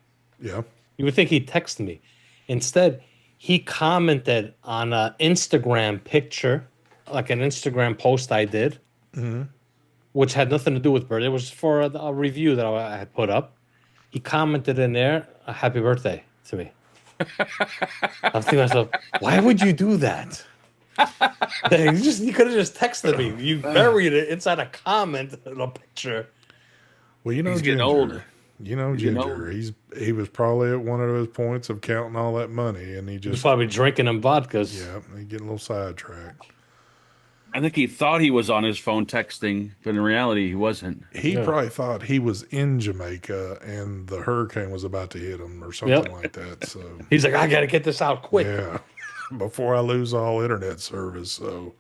Yeah. You would think he'd text me. Instead, he commented on an Instagram picture, like an Instagram post I did, which had nothing to do with birthday. It was for a review that I had put up. He commented in there, a happy birthday to me. I'm thinking to myself, why would you do that? You could have just texted me. You buried it inside a comment in a picture. Well, you know, He's Ginger. getting old. You know, getting Ginger. He was probably at one of those points of counting all that money, and he He was just probably drinking them vodkas. yeah, he getting a little sidetracked. I think he thought he was on his phone texting, but in reality, he wasn't. He Yeah. probably thought he was in Jamaica and the hurricane was about to hit him or something Yep. like that. So He's like, I got to get this out quick. yeah, before I lose all internet service. So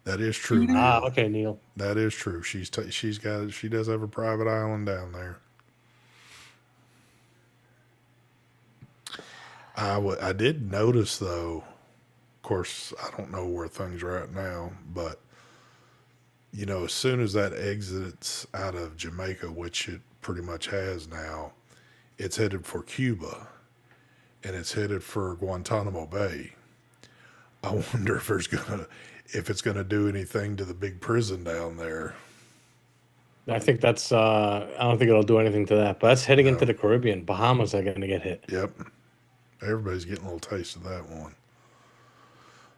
that is true. Ah, Neil. okay, Neil. That is true. She does have a private island down there. I did notice though. Of course, I don't know where things are at now, but you know, as soon as that exits out of Jamaica, which it pretty much has now, it's headed for Cuba, and it's headed for Guantanamo Bay. I wonder if it's gonna do anything to the big prison down there. I think that's, I don't think it'll do anything to that, but that's heading into the Caribbean. Bahamas are going to get hit. Yep, everybody's getting a little taste of that one.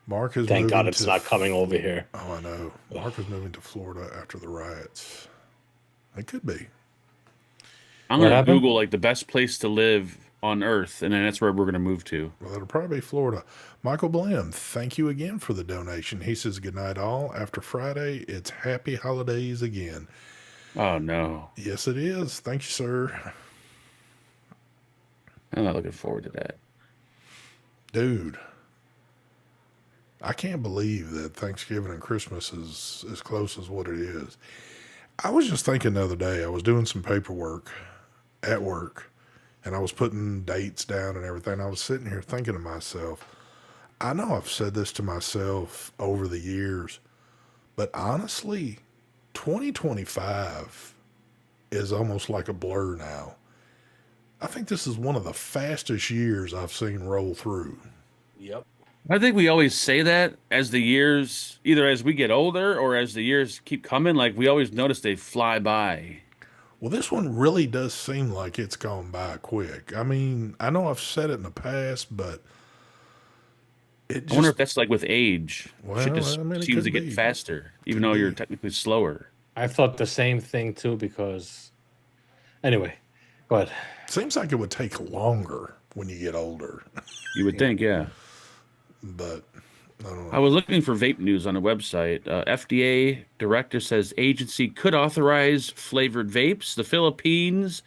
Mark is Thank moving God it's to not coming over here. Oh, I know. Mark is moving to Florida after the riots. It could be. I'm What going to happened? Google like the best place to live on Earth, and then that's where we're going to move to. Well, it'll probably be Florida. Michael Blam, thank you again for the donation. He says, good night all. After Friday, it's happy holidays again. Oh no, Yes, it is. Thank you, sir. I'm not looking forward to that. Dude, I can't believe that Thanksgiving and Christmas is as close as what it is. I was just thinking the other day, I was doing some paperwork at work, and I was putting dates down and everything. I was sitting here thinking to myself, I know I've said this to myself over the years, but honestly, 2025 is almost like a blur now. I think this is one of the fastest years I've seen roll through. Yep. I think we always say that as the years, either as we get older or as the years keep coming, like we always notice they fly by. Well, this one really does seem like it's gone by quick. I mean, I know I've said it in the past, but it I wonder if just, that's like with age. Well, Shit just I mean, it seems could to get be. faster, even Could though you're be. technically slower. I thought the same thing too because, anyway, go ahead. seems like it would take longer when you get older. You would think, yeah. But I don't I know. was looking for vape news on the website. FDA director says agency could authorize flavored vapes. The Philippines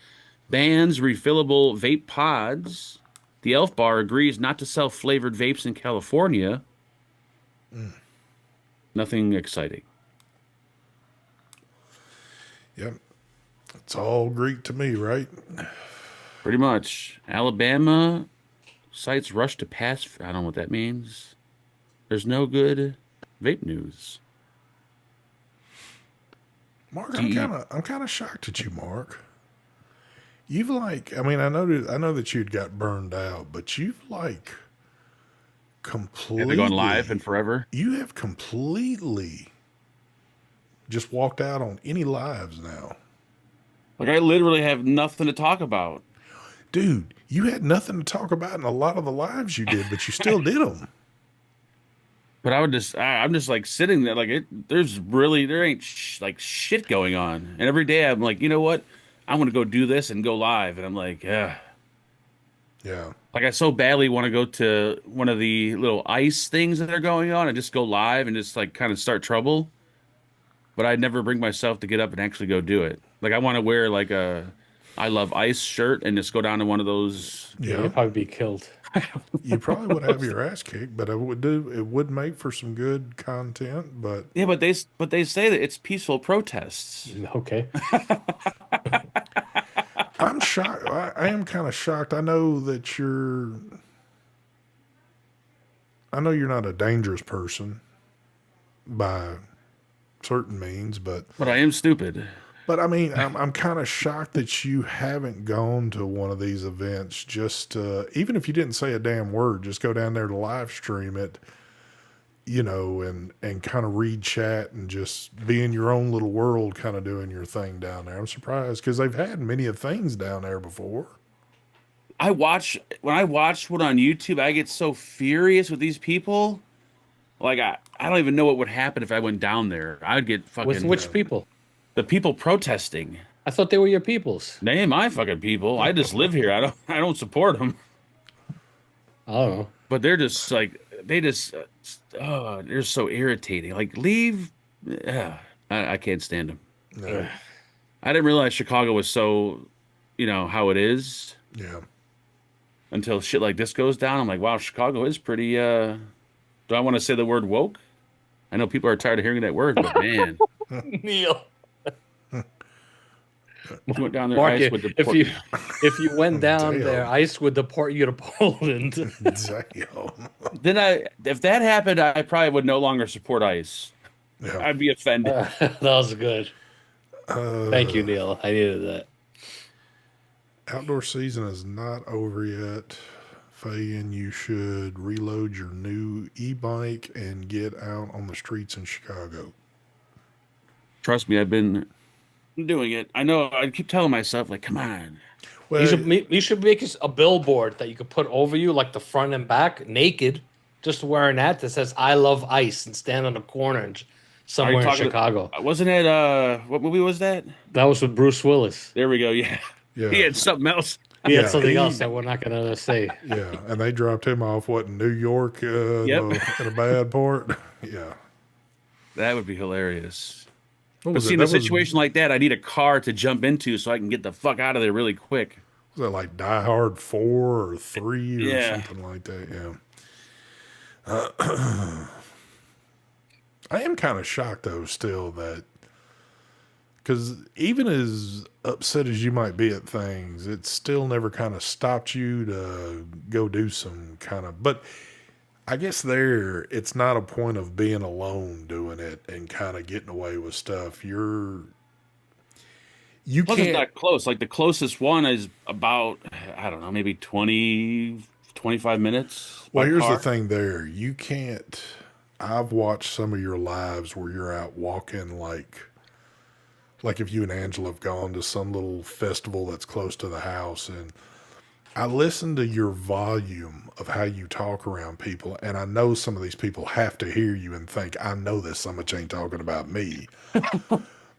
bans refillable vape pods. The Elf Bar agrees not to sell flavored vapes in California. Nothing exciting. Yep. It's all Greek to me, right? Pretty much. Alabama sites rush to pass. I don't know what that means. There's no good vape news. Mark, Do you- I'm kind of shocked at you, Mark. You've like, I mean, I know that you'd got burned out, but you've like completely Have they gone live and forever? You have completely just walked out on any lives now. Like I literally have nothing to talk about. dude, you had nothing to talk about in a lot of the lives you did, but you still did them. But I'm just like sitting there, like there ain't like shit going on. And every day I'm like, you know what? I'm gonna go do this and go live. And I'm like, yeah. Yeah. Like I so badly want to go to one of the little ice things that are going on and just go live and just like kind of start trouble. But I'd never bring myself to get up and actually go do it. Like I want to wear like a I love ice shirt and just go down to one of those. Yeah, Yeah. you'd probably be killed. You probably would have your ass kicked, but it would make for some good content, but Yeah, but they say that it's peaceful protests. Okay. I'm shocked. I am kind of shocked. I know you're not a dangerous person by certain means, but But I am stupid. I mean, I'm kind of shocked that you haven't gone to one of these events. Just even if you didn't say a damn word, just go down there to live stream it, and kind of read chat and just be in your own little world, kind of doing your thing down there. I'm surprised because they've had many of things down there before. When I watch one on YouTube, I get so furious with these people. Like I don't even know what would happen if I went down there. I'd get fucking With which people? the people protesting. I thought they were your peoples. They ain't my fucking people. I just live here. I don't support them. I don't know. But they're just like they're so irritating. Like leave. I can't stand them. No. I didn't realize Chicago was so, how it is Yeah. until shit like this goes down. I'm like, wow, Chicago is pretty. Do I want to say the word woke? I know people are tired of hearing that word, but man, Neil. if you went down there, Mark, ICE would if deport you if you went down Damn. there, ICE would deport you to Poland. Damn. Then if that happened, I probably would no longer support ICE. Yeah. I'd be offended. That was good. Thank you, Neil. I needed that. Outdoor season is not over yet. Fayin, you should reload your new e-bike and get out on the streets in Chicago. Trust me, I've been doing it. I know. I keep telling myself, like, come on. Well, You should make a billboard that you could put over you, like the front and back, naked, just wearing that says "I love ice" and stand on a corner and somewhere in Chicago. Wasn't it? What movie was that? That was with Bruce Willis. There we go. Yeah. yeah, He had something else. He had Yeah, something else that we're not gonna say. yeah, and they dropped him off in New York, in a bad port. Yeah, That would be hilarious. what But was see, it? in a That was, situation like that, I need a car to jump into so I can get the fuck out of there really quick. was that like Die Hard 4 or 3 or Yeah. something like that? Yeah. I am kind of shocked though, still that because even as upset as you might be at things, it still never kind of stopped you to go do some kind of. But I guess it's not a point of being alone doing it and kind of getting away with stuff. You Plus, it's can't. not close. Like the closest one is about, I don't know, maybe 20, 25 minutes. Well, by here's car. the thing there. You can't. I've watched some of your lives where you're out walking like if you and Angela have gone to some little festival that's close to the house, and I listen to your volume of how you talk around people, and I know some of these people have to hear you and think, I know this so much ain't talking about me.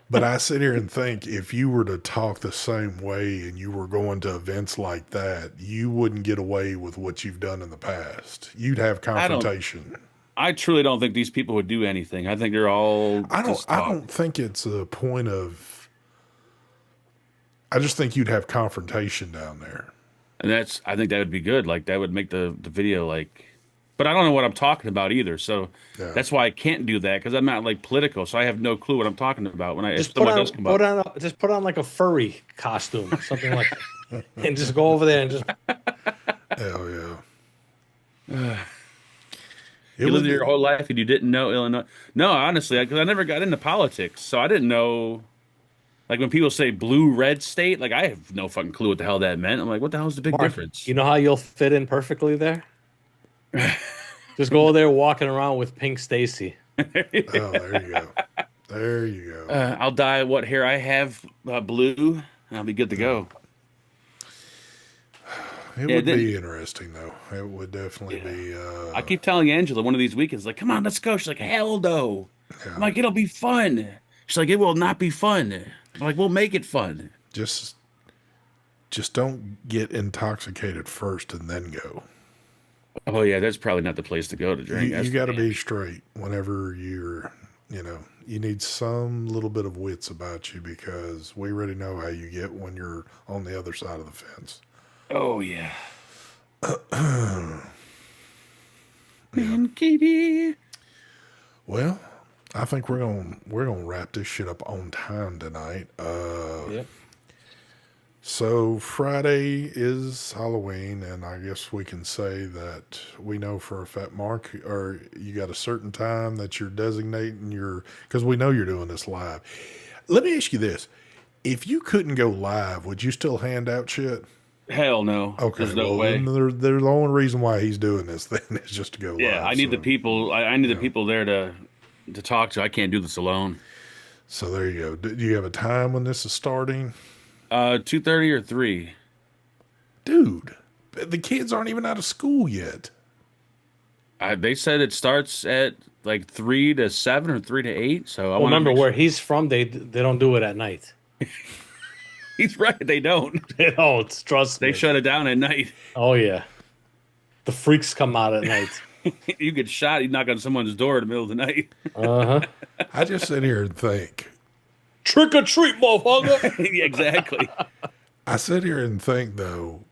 But I sit here and think if you were to talk the same way and you were going to events like that, you wouldn't get away with what you've done in the past. You'd have confrontation. I truly don't think these people would do anything. I think they're all. I just don't think it's a point of. I just think you'd have confrontation down there. And I think that would be good. Like that would make the video like, but I don't know what I'm talking about either. So Yeah. that's why I can't do that because I'm not like political. So I have no clue what I'm talking about when if Just someone does come up. just put on like a furry costume, or something like that, and just go over there and just. Hell yeah. You lived your whole life and you didn't know Illinois. No, honestly, because I never got into politics, so I didn't know. Like when people say blue-red state, like I have no fucking clue what the hell that meant. I'm like, what the hell is the big Mark, difference? You know how you'll fit in perfectly there? Just go there walking around with Pink Stacy. Oh, there you go. There you go. I'll dye what hair I have blue, and I'll be good to go. It Yeah, would then- be interesting, though. It would definitely be. I keep telling Angela one of these weekends, like, come on, let's go. She's like, hell no. I'm like, it'll be fun. She's like, it will not be fun. I'm like, we'll make it fun. just don't get intoxicated first and then go. Oh yeah, that's probably not the place to go to drink. You got to be straight whenever you're, you need some little bit of wits about you because we already know how you get when you're on the other side of the fence. Oh yeah. Man, Katie. Well, I think we're gonna wrap this shit up on time tonight. Yep. So Friday is Halloween, and I guess we can say that we know for a fact, Mark, or you got a certain time that you're designating because we know you're doing this live. Let me ask you this: if you couldn't go live, would you still hand out shit? Hell no. Okay, There's no well, way. then there's the only reason why he's doing this thing is just to go live. Yeah, I need the so- people. I need the people there to talk to. I can't do this alone. So there you go. Do you have a time when this is starting? 2:30 or 3. Dude, the kids aren't even out of school yet. They said it starts at like 3 to 7 or 3 to 8. So I Well, want to remember where he's from, they don't do it at night. He's right. They don't. They don't. Trust They me. shut it down at night. Oh yeah, the freaks come out at night. You get shot. You knock on someone's door in the middle of the night. I just sit here and think. Trick or treat, motherfucker. Yeah, exactly. I sit here and think, though,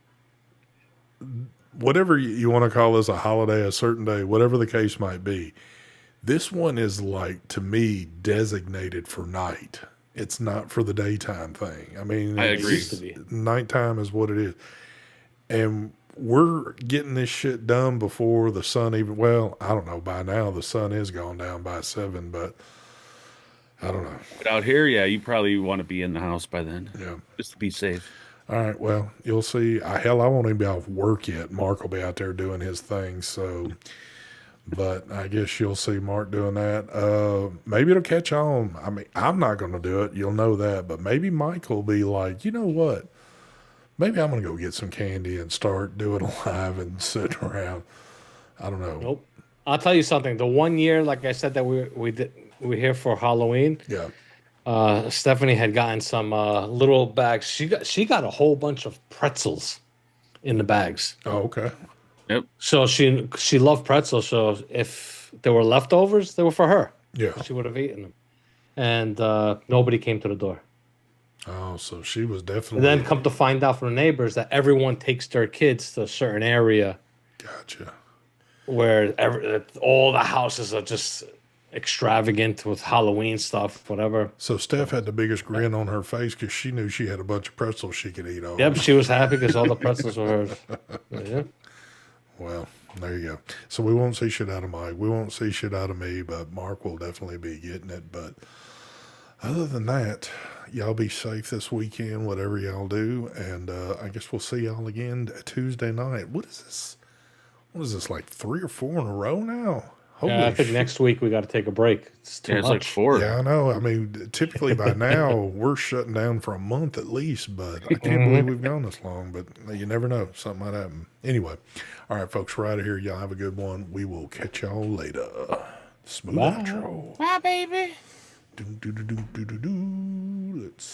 whatever you want to call this, a holiday, a certain day, whatever the case might be, this one is like, to me, designated for night. It's not for the daytime thing. I mean, I agree. Used to be. nighttime is what it is. And we're getting this shit done before the sun even, well, I don't know, by now the sun is gone down by 7, but I don't know. But out here, yeah, you probably want to be in the house by then. Yeah. Just to be safe. All right, well, you'll see. Hell, I won't even be off work yet. Mark will be out there doing his thing, so... But I guess you'll see Mark doing that. Maybe it'll catch on. I mean, I'm not going to do it. You'll know that. But maybe Mike will be like, you know what? Maybe I'm going to go get some candy and start doing a live and sitting around. I don't know. Nope. I'll tell you something. The one year, like I said, that we here for Halloween. Yeah. Stephanie had gotten some little bags. She got a whole bunch of pretzels in the bags. Oh, okay. Yep. So she loved pretzels. So if there were leftovers, they were for her. Yeah. She would have eaten them. And nobody came to the door. Oh, so she was definitely... And then come to find out from the neighbors that everyone takes their kids to a certain area Gotcha. where all the houses are just extravagant with Halloween stuff, whatever. So Steph had the biggest grin on her face because she knew she had a bunch of pretzels she could eat all. Yep, she was happy because all the pretzels were hers. Yeah. Well, there you go. So we won't see shit out of Mike. We won't see shit out of me, but Mark will definitely be getting it. But other than that, y'all be safe this weekend, whatever y'all do. And I guess we'll see y'all again Tuesday night. What is this? What is this, like 3 or 4 in a row now? Holy I think shit. next week we got to take a break. It's too Yeah, it's much. like 4. Yeah, I know. I mean, typically by now we're shutting down for a month at least, but I can't believe we've gone this long. But you never know. Something might happen. Anyway, all right, folks, we're out of here. Y'all have a good one. We will catch y'all later. Smooth Bye. outro. Bye, baby. Do, do, do, do, do, do, do. Let's